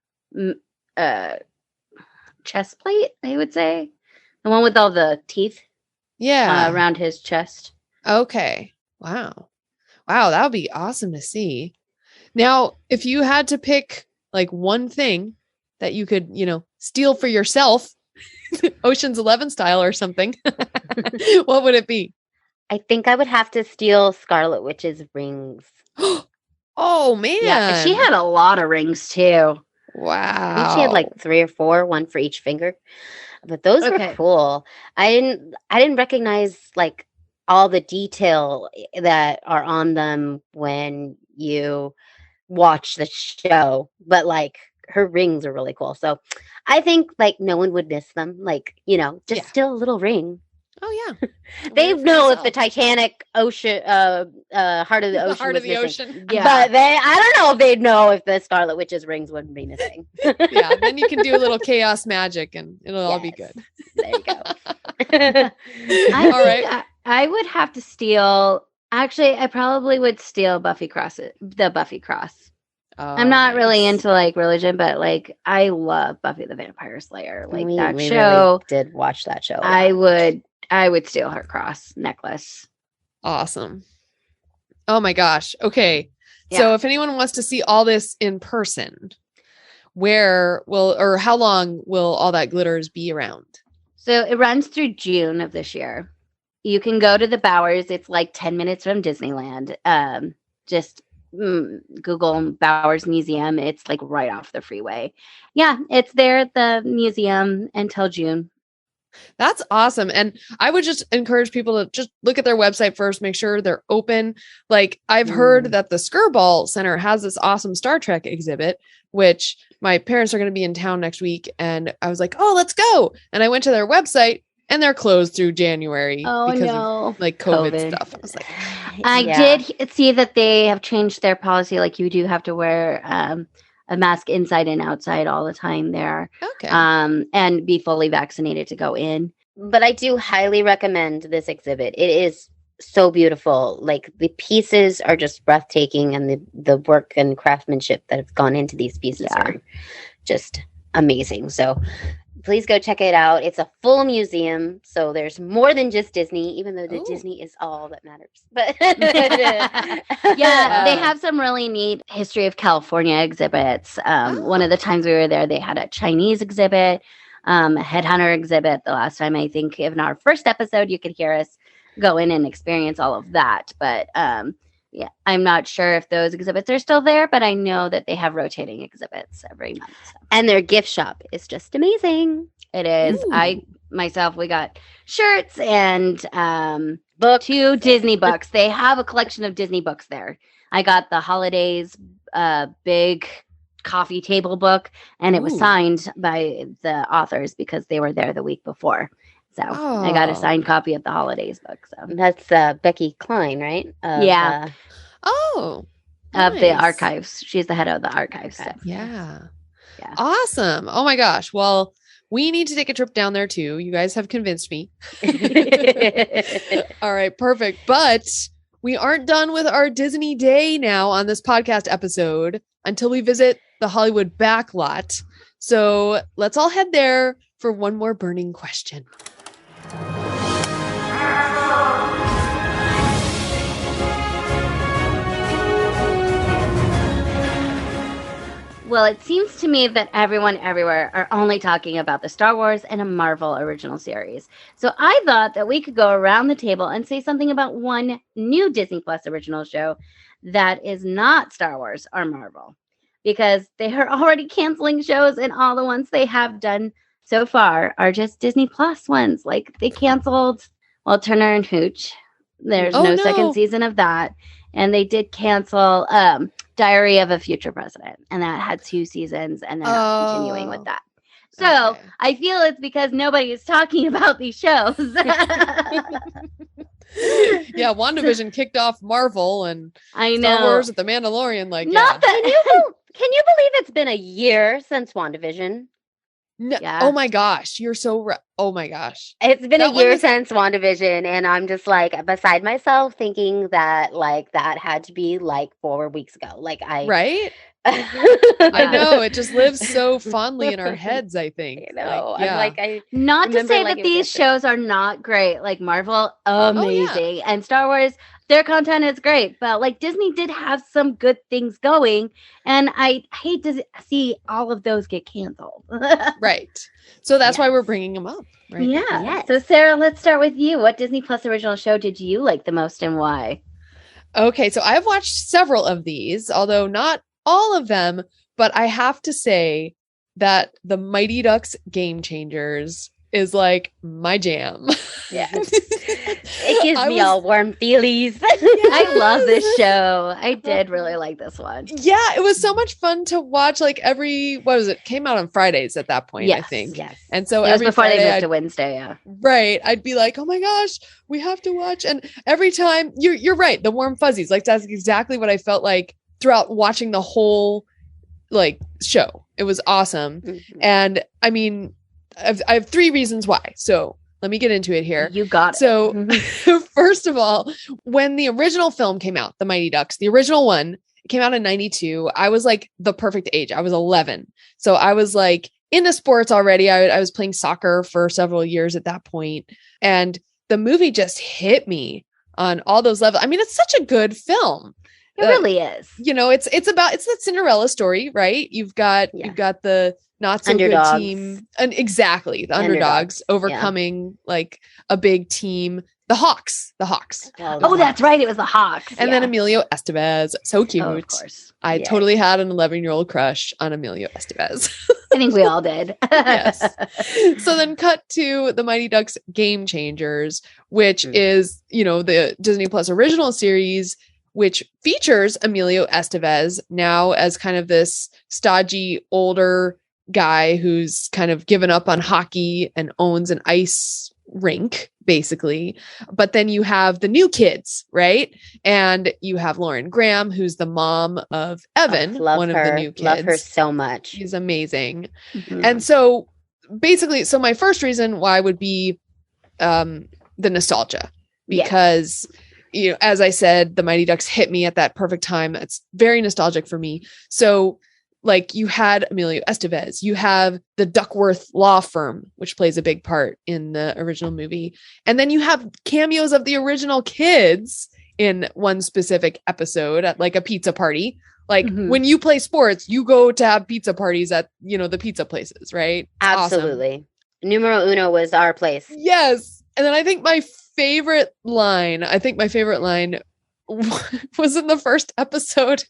chest plate, I would say. The one with all the teeth Yeah. around his chest. Okay. Wow. Wow, that would be awesome to see. Now, if you had to pick like one thing that you could, steal for yourself, Ocean's 11 style or something, what would it be? I think I would have to steal Scarlet Witch's rings. Oh man. Yeah, she had a lot of rings too. Wow. I think she had like 3 or 4, one for each finger. But those Okay. were cool. I didn't recognize like all the detail that are on them when you watch the show, but like her rings are really cool. So I think like no one would miss them. Like, just Yeah. still a little ring. Oh yeah. They Wear it for know if the yourself. Titanic ocean heart of the The ocean heart was of the missing. ocean. Yeah. But I don't know if they'd know if the Scarlet Witch's rings wouldn't be missing. Yeah. Then you can do a little chaos magic and it'll all be Yes. good. There you go. I All think right. I would have to steal. Actually, I probably would steal the Buffy cross. I'm not really into like religion, but like I love Buffy the Vampire Slayer. Like that we show. really did watch that show. I would steal her cross necklace. Awesome. Oh my gosh. Okay. So if anyone wants to see all this in person, how long will all that glitters be around? So it runs through June of this year. You can go to the Bowers. It's like 10 minutes from Disneyland. Just Google Bowers Museum. It's like right off the freeway. Yeah, it's there at the museum until June. That's awesome. And I would just encourage people to just look at their website first, make sure they're open. Like I've heard that the Skirball Center has this awesome Star Trek exhibit, which my parents are going to be in town next week. And I was like, oh, let's go. And I went to their website and they're closed through January because of like COVID stuff. I was like, I did see that they have changed their policy. Like you do have to wear a mask inside and outside all the time there. okay. And be fully vaccinated to go in. But I do highly recommend this exhibit. It is so beautiful. Like the pieces are just breathtaking, and the work and craftsmanship that have gone into these pieces are just amazing. So please go check it out. It's a full museum, so there's more than just Disney, even though the Disney is all that matters. But Yeah, they have some really neat history of California exhibits. One of the times we were there, they had a Chinese exhibit, a headhunter exhibit. The last time, I think in our first episode, you could hear us go in and experience all of that. But yeah, I'm not sure if those exhibits are still there, but I know that they have rotating exhibits every month. So. and their gift shop is just amazing. It is. Ooh. We got shirts and Books. 2 Disney books. They have a collection of Disney books there. I got the holidays big coffee table book, and it was Ooh. signed by the authors because they were there the week before. So I got a Oh. signed copy of the Holidays book. So That's Becky Klein, right? Yeah. Oh. of the nice. archives. She's the head of the archives. So. Yeah. Yeah. Awesome. Oh my gosh. Well, we need to take a trip down there too. You guys have convinced me. All right, perfect. But we aren't done with our Disney day now on this podcast episode until we visit the Hollywood backlot. So let's all head there for one more burning question. Well, it seems to me that everyone everywhere are only talking about the Star Wars and a Marvel original series. So I thought that we could go around the table and say something about one new Disney Plus original show that is not Star Wars or Marvel, because they are already canceling shows and all the ones they have done so far are just Disney Plus ones. Like they canceled, well, Turner and Hooch. There's no second season of that. And they did cancel Diary of a Future President. And that had 2 seasons and they're not continuing with that. So Okay. I feel it's because nobody is talking about these shows. Yeah, WandaVision kicked off Marvel and I Star know. Wars with The Mandalorian. Like, Not yeah. that Can you believe it's been a year since WandaVision? No, Yeah. Oh my gosh. You're so right. Oh my gosh. It's been That a one year is- since WandaVision, and I'm just like beside myself thinking that like that had to be like 4 weeks ago. Like I Right? I I know. It just lives so fondly in our heads, I think. You know, yeah. I'm like I Not to remember say like that it was these yesterday. shows are not great. Like Marvel, yeah. amazing. And Star Wars, their content is great. But like Disney did have some good things going. And I hate to see all of those get canceled. Right. So that's why Yes. we're bringing them up. Right. Yeah. Yes. So Sarah, let's start with you. What Disney Plus original show did you like the most and why? Okay. So I've watched several of these, although not all of them. But I have to say that the Mighty Ducks Game Changers is like my jam. Yeah. It gives I me was- all warm feelies. I love this show. I did really like this one. Yeah, it was so much fun to watch. Like what was it? Came out on Fridays at that point, I think. Yes. And so It was every before Friday they moved I'd to Wednesday, yeah. Right. I'd be like, oh my gosh, we have to watch. And every time you're right. The warm fuzzies, like that's exactly what I felt like throughout watching the whole like show. It was awesome. Mhm. And I mean, I have 3 reasons why. So let me get into it here. You got it. So first of all, when the original film came out, The Mighty Ducks, the original one, it came out in 92. I was like the perfect age. I was 11. So I was like into sports already. I was playing soccer for several years at that point. And the movie just hit me on all those levels. I mean, it's such a good film. It really is. You know, it's the Cinderella story, right? You've got the not so Underdogs. good team, and exactly the underdogs overcoming like a big team. The Hawks. Oh, that's right. It was the Hawks. And then Emilio Estevez, so cute. Oh, of course. I Yeah. totally had an 11-year-old crush on Emilio Estevez. I think we all did. Yes. So then cut to the Mighty Ducks Game Changers, which is, you know, the Disney Plus original series, which features Emilio Estevez now as kind of this stodgy older guy who's kind of given up on hockey and owns an ice rink, basically. But then you have the new kids, right? And you have Lauren Graham, who's the mom of Evan, Love one her. of the new kids. Love her so much. She's amazing. Mhm. And so basically, so my first reason why would be the nostalgia, Yes. because you know, as I said, the Mighty Ducks hit me at that perfect time. It's very nostalgic for me. So like you had Emilio Estevez, you have the Duckworth law firm, which plays a big part in the original movie. And then you have cameos of the original kids in one specific episode at like a pizza party. Like Mhm. when you play sports, you go to have pizza parties at, you know, the pizza places, right? It's awesome. Absolutely. Numero uno was our place. Yes. And then I think my favorite line was in the first episode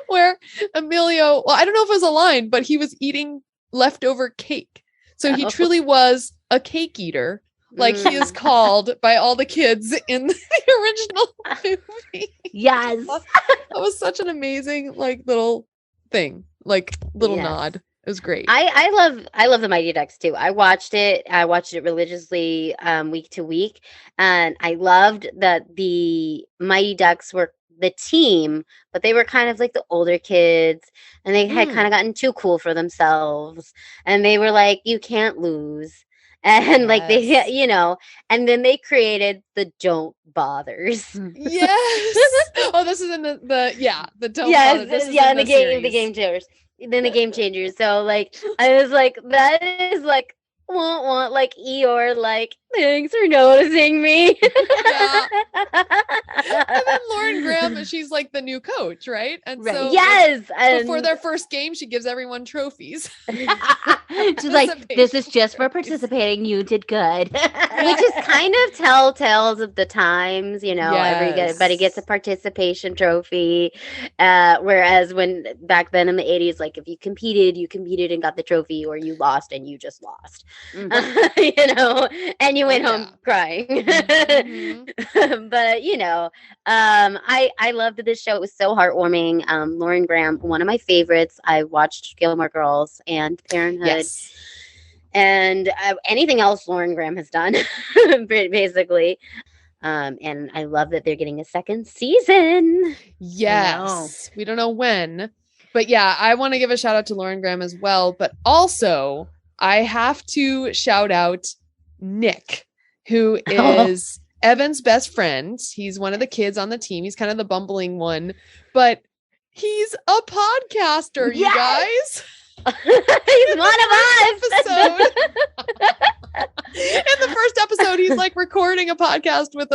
where Emilio, well, I don't know if it was a line, but he was eating leftover cake. So he Oh. truly was a cake eater. Like he is called by all the kids in the original movie. Yes. That was such an amazing, like, little thing, like little Yes. nod. It was great. I love the Mighty Ducks too. I watched it religiously week to week, and I loved that the Mighty Ducks were the team, but they were kind of like the older kids, and they had kind of gotten too cool for themselves, and they were like, you can't lose. And like they, Yes. you know, and then they created the Don't Bothers. Yes. Oh, this is in the don't Yes, bother. This is yeah, in the series. game changers. Then the game changers. So like I was like, that is like want like Eeyore, like, thanks for noticing me. Yeah. And then Lauren Graham, she's like the new coach, right? And Right. so Yes. before their first game, she gives everyone trophies. She's like, this is just for participating. You did good. Which is kind of telltales of the times, you know, everybody Yes. gets a participation trophy. Whereas when back then in the 80s, like if you competed and got the trophy, or you lost and you just lost. You know, and you went home crying. Mhm. But you know, I loved this show. It was so heartwarming. Lauren Graham, one of my favorites. I watched Gilmore Girls and Parenthood. Yes. And anything else Lauren Graham has done, basically. And I love that they're getting a second season. Yes. We don't know when. But yeah, I want to give a shout out to Lauren Graham as well. But also, I have to shout out Nick, who is Evan's best friend. He's one of the kids on the team. He's kind of the bumbling one, but he's a podcaster, you guys. He's one of us. Episode. In the first episode, he's like recording a podcast with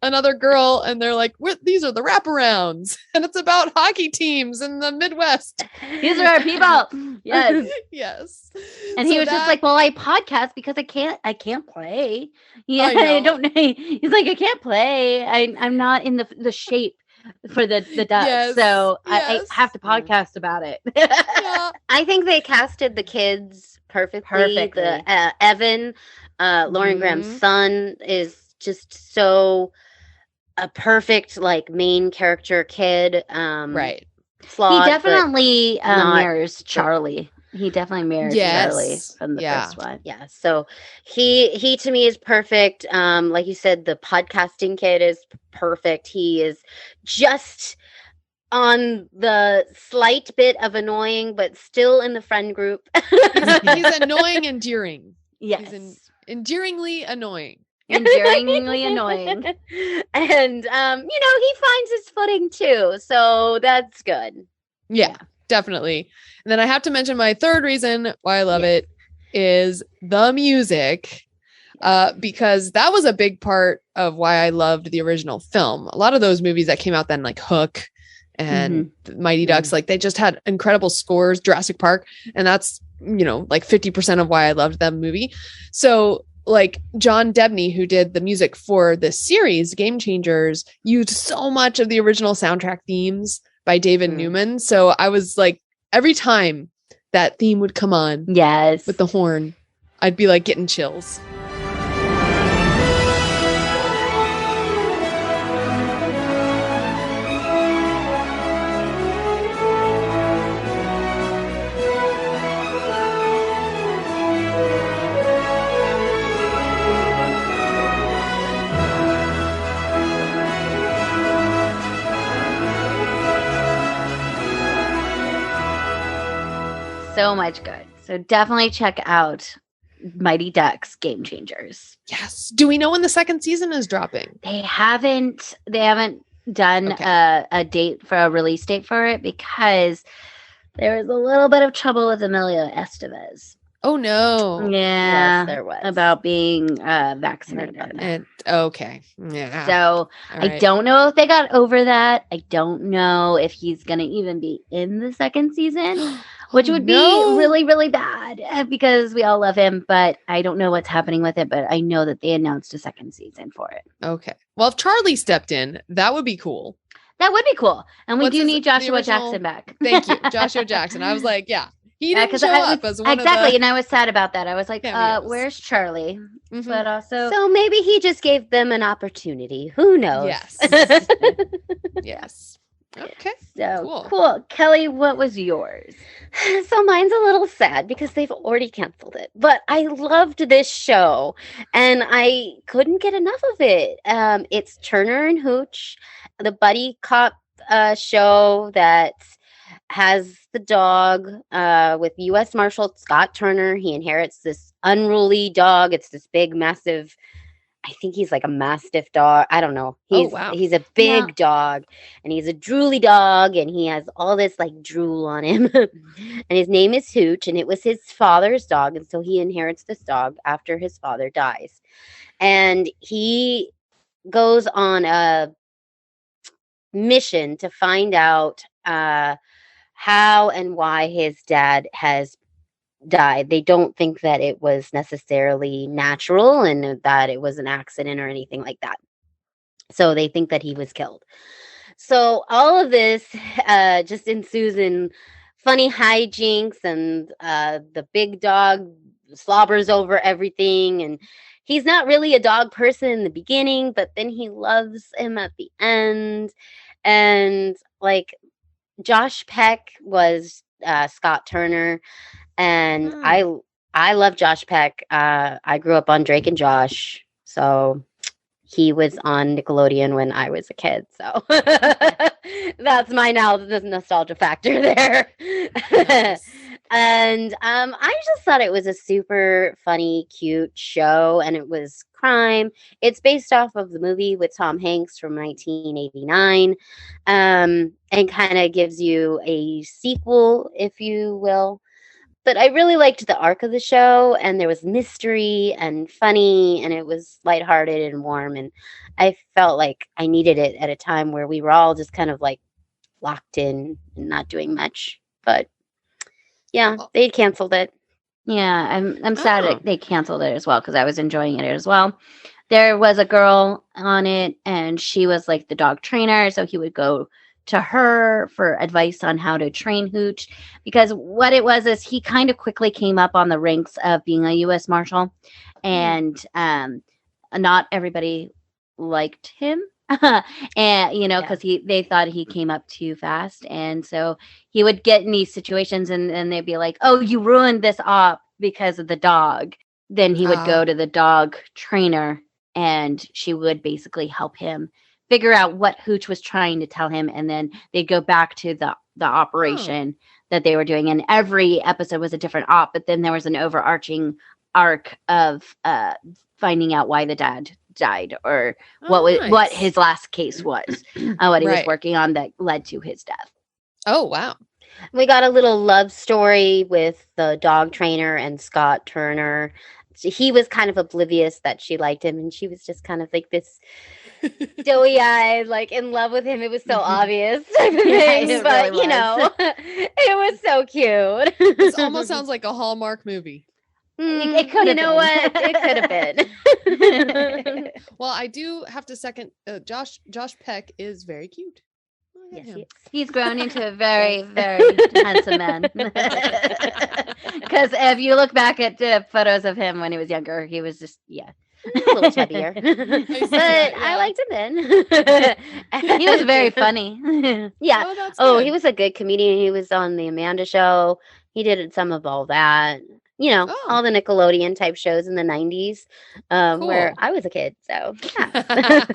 another girl, and they're like, these are the wraparounds, and it's about hockey teams in the Midwest. These are our people. Yes. Yes. And he was just like, well, I podcast because I can't play. Yeah, I know. I don't know. He's like, I can't play. I'm not in the shape for the ducks. Yes, So yes. I have to podcast about it. Yeah. I think they casted the kids perfectly. The Evan, Lauren Graham's son, is just so a perfect like main character kid. Right. Flawed, He definitely not- mirrors Charlie. He definitely mirrors Charlie from the first one. Yeah, so he to me is perfect. Like you said, the podcasting kid is perfect. He is just on the slight bit of annoying, but still in the friend group. He's annoying, endearing. Yes. He's endearingly annoying. Endearingly annoying. And you know, he finds his footing too, so that's good. Yeah, definitely. And then I have to mention my third reason why I love it is the music. Because that was a big part of why I loved the original film. A lot of those movies that came out then, like Hook and Mighty Ducks, like they just had incredible scores, Jurassic Park. And that's, you know, like 50% of why I loved that movie. So like John Debney, who did the music for this series, Game Changers, used so much of the original soundtrack themes by David Newman. So I was like, every time that theme would come on with the horn, I'd be like getting chills. So much good. So definitely check out Mighty Ducks Game Changers. Yes. Do we know when the second season is dropping? They haven't done a date for a release date for it because there was a little bit of trouble with Emilio Estevez. Oh no. Yeah. Yes, there was. About being vaccinated. And okay. Yeah. So All I right. don't know if they got over that. I don't know if he's going to even be in the second season, which would be really, really bad because we all love him. But I don't know what's happening with it. But I know that they announced a second season for it. Okay. Well, if Charlie stepped in, that would be cool. That would be cool. And we What's do his- need the Joshua original- Jackson back. Thank you, Joshua Jackson. I was like, yeah, he didn't 'cause show I up was- as one exactly. of the. And I was sad about that. I was like, cameos. where's Charlie? Mhm. But also, So maybe he just gave them an opportunity. Who knows? Yes. Yes. Okay. So cool. Kelly, what was yours? So mine's a little sad because they've already canceled it. But I loved this show and I couldn't get enough of it. It's Turner and Hooch, the buddy cop show that has the dog with U.S. Marshal Scott Turner. He inherits this unruly dog. It's this big, massive, I think he's like a Mastiff dog. I don't know. He's a big dog, and he's a drooly dog, and he has all this like drool on him. And his name is Hooch, and it was his father's dog, and so he inherits this dog after his father dies. And he goes on a mission to find out how and why his dad has died. They don't think that it was necessarily natural and that it was an accident or anything like that. So they think that he was killed. So all of this just ensues in funny hijinks, and the big dog slobbers over everything, and he's not really a dog person in the beginning, but then he loves him at the end. And like Josh Peck was Scott Turner, and I love Josh Peck. I grew up on Drake and Josh, so he was on Nickelodeon when I was a kid. So that's my the nostalgia factor there. Nice. And I just thought it was a super funny, cute show, and it was crime. It's based off of the movie with Tom Hanks from 1989, and kind of gives you a sequel, if you will. But I really liked the arc of the show, and there was mystery and funny, and it was lighthearted and warm, and I felt like I needed it at a time where we were all just kind of like locked in and not doing much. But yeah, they canceled it. Yeah, I'm sad they canceled it as well, because I was enjoying it as well. There was a girl on it, and she was like the dog trainer, so he would go to her for advice on how to train Hooch, because what it was is he kind of quickly came up on the ranks of being a U.S. Marshal, and not everybody liked him. And because they thought he came up too fast, and so he would get in these situations, and they'd be like, "Oh, you ruined this op because of the dog." Then he would go to the dog trainer, and she would basically help him figure out what Hooch was trying to tell him, and then they'd go back to the operation that they were doing, and every episode was a different op, but then there was an overarching arc of finding out why the dad died, or what his last case was, what he was working on that led to his death. Oh, wow. We got a little love story with the dog trainer and Scott Turner. He was kind of oblivious that she liked him, and she was just kind of like this doughy-eyed, like in love with him. It was so obvious type of thing, but really it was so cute. This almost sounds like a Hallmark movie. It could have been. What? It could have been. Well, I do have to second. Josh Peck is very cute. Yes, he's grown into a very, very handsome man. Because if you look back at photos of him when he was younger, he was just a little chubbier. But I liked him then. He was very funny. Yeah. He was a good comedian. He was on the Amanda Show. He did some of all that. All the Nickelodeon type shows in the 90s, where I was a kid. So, yeah.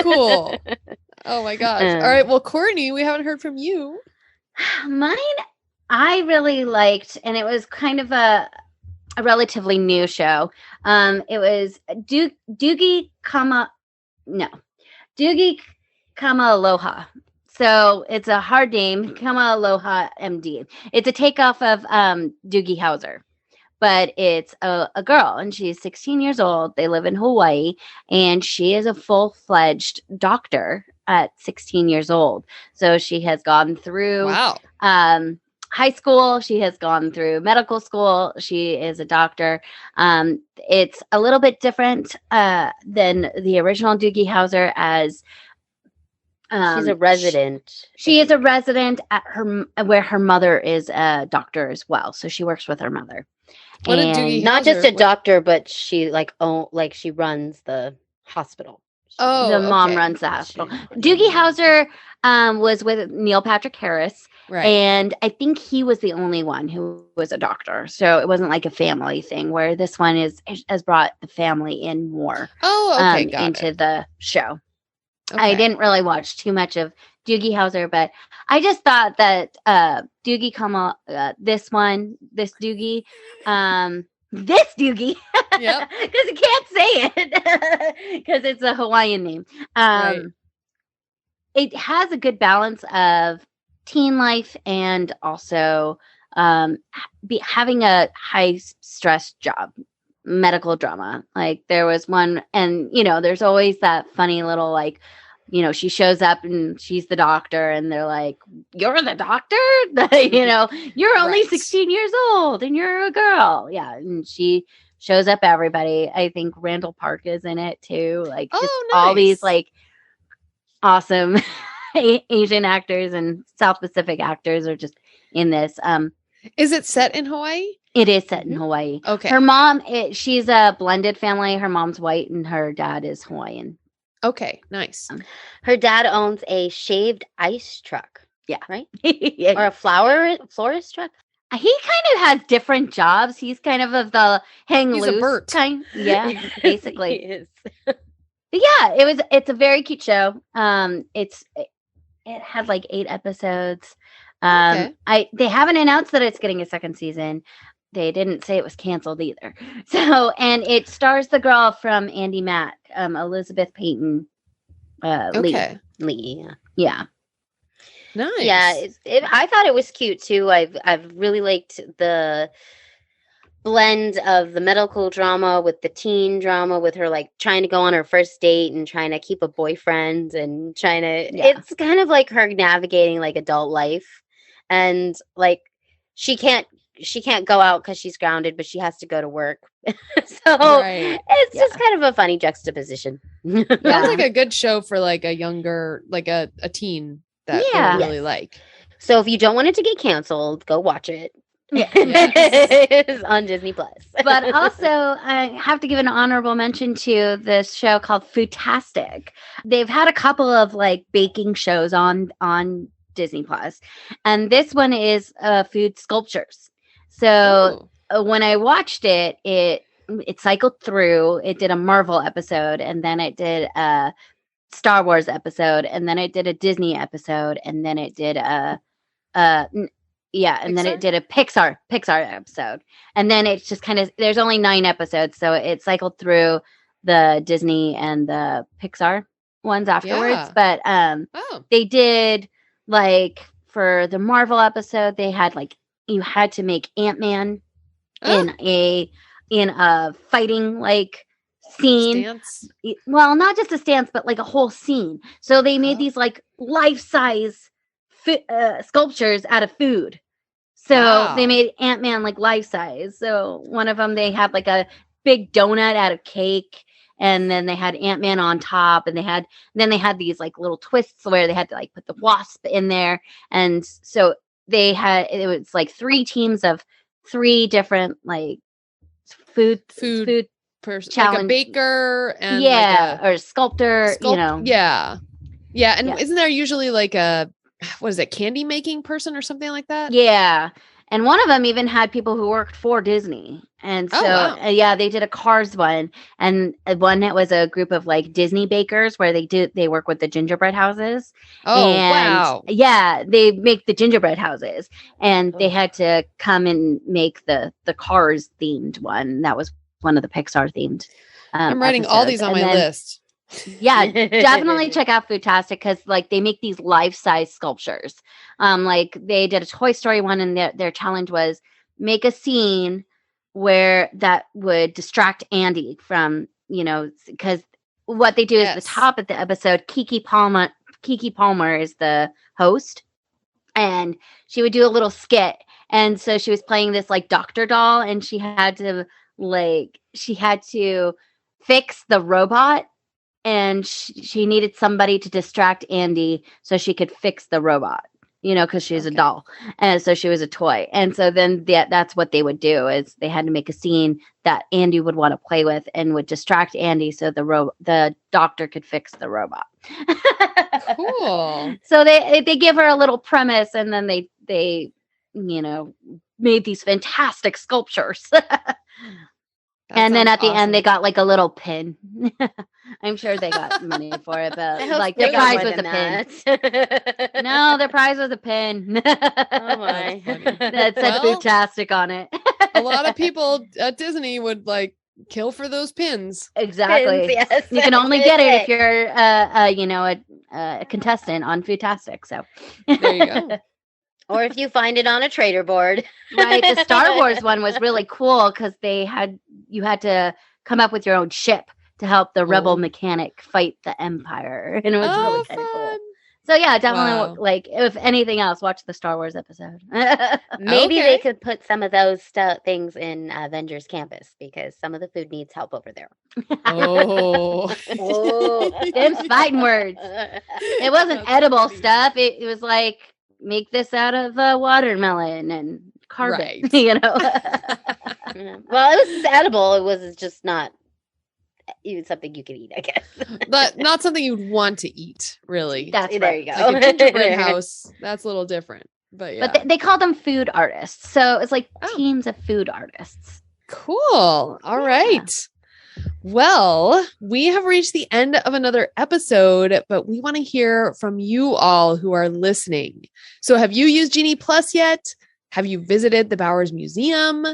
Cool. Oh, my gosh. All right. Well, Courtney, we haven't heard from you. Mine, I really liked, and it was kind of a relatively new show. It was Doogie Kama Aloha. So it's a hard name, Kama Aloha MD. It's a takeoff of Doogie Howser, but it's a girl, and she's 16 years old. They live in Hawaii, and she is a full-fledged doctor at 16 years old. So she has gone through high school. She has gone through medical school. She is a doctor. It's a little bit different than the original Doogie Howser, as she's a resident. She is a resident at where her mother is a doctor as well. So she works with her mother. Not just a doctor, but she she runs the hospital. Oh, the mom okay. runs the hospital. Doogie Howser was with Neil Patrick Harris. Right. And I think he was the only one who was a doctor. So it wasn't like a family thing, where this one has brought the family in more into the show. Okay. I didn't really watch too much of Doogie Howser, but I just thought that Doogie this Doogie, yep, because you can't say it because it's a Hawaiian name. Right. It has a good balance of teen life and also having a high stress job, medical drama. Like there was one, and there's always that funny little like, she shows up and she's the doctor, and they're like, "You're the doctor? You're only 16 years old and you're a girl." Yeah, and she shows up everybody. I think Randall Park is in it too. Like just all these like awesome Asian actors and South Pacific actors are just in this. Is it set in Hawaii? It is set in Hawaii. Okay. Her mom, she's a blended family. Her mom's white and her dad is Hawaiian. Okay, nice. Her dad owns a shaved ice truck. Yeah. Right? Yeah. Or a florist truck. He kind of has different jobs. He's kind of the hang He's loose a Bert. kind. Yeah, basically. He is. But yeah, it's a very cute show. It had like 8 episodes. They haven't announced that it's getting a second season. They didn't say it was canceled either. So, and it stars the girl from Andy Mack, Elizabeth Payton. Lee. Yeah. Nice. Yeah, I thought it was cute too. I've really liked the blend of the medical drama with the teen drama, with her like trying to go on her first date and trying to keep a boyfriend and trying to. Yeah. It's kind of like her navigating like adult life, and like she can't go out because she's grounded, but she has to go to work. So it's just kind of a funny juxtaposition. Sounds like a good show for like a younger, like a teen that they really like. So if you don't want it to get canceled, go watch it. It's on Disney Plus. But also, I have to give an honorable mention to this show called Foodtastic. They've had a couple of like baking shows on Disney Plus, and this one is food sculptures. So when I watched it, it cycled through. It did a Marvel episode, and then it did a Star Wars episode, and then it did a Disney episode, and then it did then it did a Pixar episode. And then it's just kind of, there's only 9 episodes, so it cycled through the Disney and the Pixar ones afterwards. But they did like for the Marvel episode, they had like, you had to make Ant-Man in a fighting like scene. Stance. Well, not just a stance, but like a whole scene. So they made these like life-size sculptures out of food. So they made Ant-Man like life-size. So one of them, they had like a big donut out of cake, and then they had Ant-Man on top, and then they had these like little twists where they had to like put the wasp in there. And so it was like 3 teams of 3 different like food person, challenge, like a baker and or a sculptor, and isn't there usually like a, what is it, candy making person or something like that? Yeah. And one of them even had people who worked for Disney. And so, they did a Cars one. And one that was a group of like Disney bakers where they work with the gingerbread houses. Oh, wow. Yeah, they make the gingerbread houses. And they had to come and make the Cars themed one. That was one of the Pixar themed I'm writing episodes. All these on my list. Yeah, definitely check out Foodtastic, because like they make these life-size sculptures. Like they did a Toy Story one, and their challenge was make a scene where that would distract Andy from, because what they do is the top of the episode, Kiki Palmer is the host, and she would do a little skit. And so she was playing this like doctor doll, and she had to fix the robot. And she needed somebody to distract Andy so she could fix the robot, because she's a doll. And so she was a toy. And so then that's what they would do is they had to make a scene that Andy would want to play with and would distract Andy so the doctor could fix the robot. Cool. So they give her a little premise and then they made these fantastic sculptures. And then at the end, they got like a little pin. I'm sure they got money for it, but like their prize was a pin. No, their prize was a pin. Oh my! That said "fantastic" on it. A lot of people at Disney would like kill for those pins. Exactly. Pins, yes. You can only get it if you're, a contestant on Fantastic. So there you go. Or if you find it on a trader board. Right. The Star Wars one was really cool because you had to come up with your own ship to help the rebel mechanic fight the Empire. And it was really kind of cool. So yeah, definitely like if anything else, watch the Star Wars episode. Maybe they could put some of those things in Avengers Campus because some of the food needs help over there. Oh. Them's fighting words. It wasn't edible stuff. It was like, make this out of watermelon and carbon, right. Well, it was edible. It was just not even something you could eat, I guess. But not something you'd want to eat, really. That's there right. you go. Like a gingerbread house, that's a little different. But yeah. But they call them food artists. So it's like teams of food artists. Cool. All right. Well, we have reached the end of another episode, but we want to hear from you all who are listening. So have you used Genie Plus yet? Have you visited the Bowers Museum?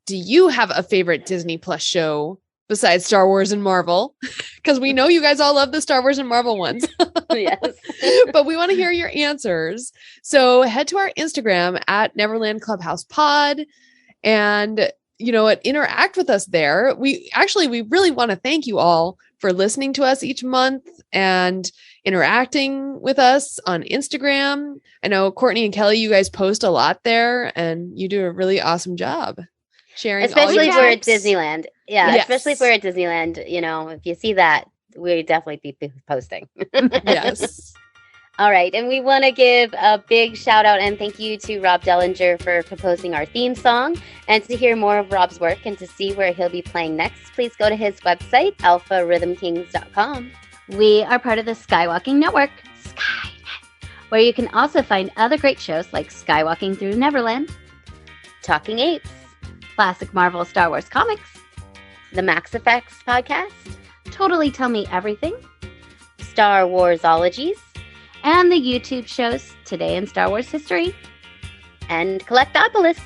Do you have a favorite Disney Plus show besides Star Wars and Marvel? Because we know you guys all love the Star Wars and Marvel ones. Yes. But we want to hear your answers. So head to our Instagram at Neverland Clubhouse Pod and interact with us there. We really want to thank you all for listening to us each month and interacting with us on Instagram. I know Courtney and Kelly, you guys post a lot there and you do a really awesome job sharing. Especially if all we're your at Disneyland. Yeah, Yes. especially if we're at Disneyland, if you see that, we'd definitely be posting. Yes. All right. And we want to give a big shout out and thank you to Rob Dellinger for composing our theme song. And to hear more of Rob's work and to see where he'll be playing next, please go to his website, alpharhythmkings.com. We are part of the Skywalking Network, Skynet, where you can also find other great shows like Skywalking Through Neverland, Talking Apes, classic Marvel Star Wars comics, the Max Effects podcast, Totally Tell Me Everything, Star Warsologies, and the YouTube shows Today in Star Wars History, and Collectopolis.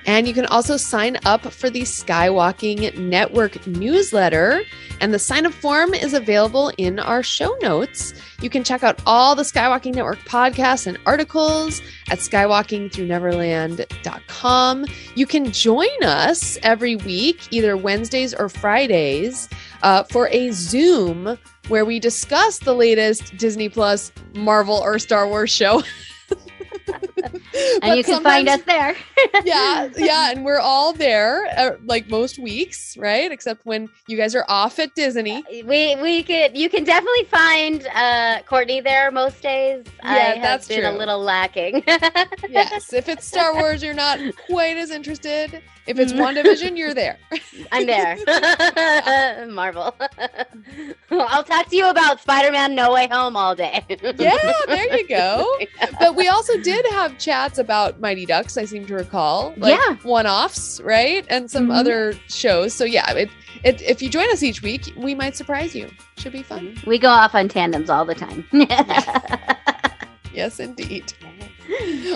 And you can also sign up for the Skywalking Network newsletter. And the sign-up form is available in our show notes. You can check out all the Skywalking Network podcasts and articles at skywalkingthroughneverland.com. You can join us every week, either Wednesdays or Fridays, for a Zoom where we discuss the latest Disney Plus, Marvel, or Star Wars show. And you can find us there. yeah, and we're all there like most weeks, right? Except when you guys are off at Disney. You can definitely find Courtney there most days. Yeah, that's been true. a little lacking. Yes, if it's Star Wars, you're not quite as interested. If it's WandaVision, you're there. I'm there. Marvel. I'll talk to you about Spider-Man No Way Home all day. Yeah, there you go. But we also did have chats about Mighty Ducks, I seem to recall. Like one-offs, right? And some other shows. So yeah, if you join us each week, we might surprise you. Should be fun. We go off on tandems all the time. Yes, indeed.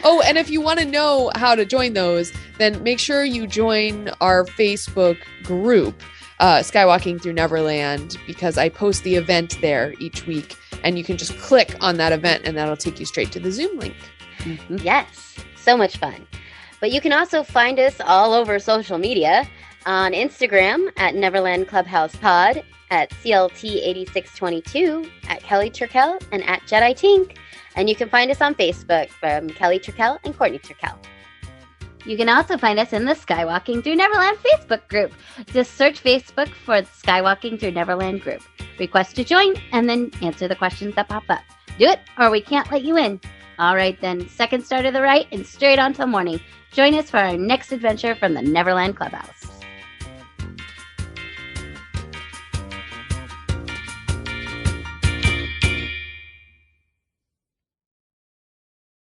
Oh, and if you want to know how to join those, then make sure you join our Facebook group, Skywalking Through Neverland, because I post the event there each week, and you can just click on that event, and that'll take you straight to the Zoom link. Mm-hmm. Yes, so much fun. But you can also find us all over social media on Instagram at Neverland Clubhouse Pod, at CLT8622, at Kelly Turkel, and at Jedi Tink. And you can find us on Facebook from Kelly Turkel and Courtney Turkel. You can also find us in the Skywalking Through Neverland Facebook group. Just search Facebook for the Skywalking Through Neverland group. Request to join, and then answer the questions that pop up. Do it, or we can't let you in. All right, then. Second star to the right and straight on till morning. Join us for our next adventure from the Neverland Clubhouse.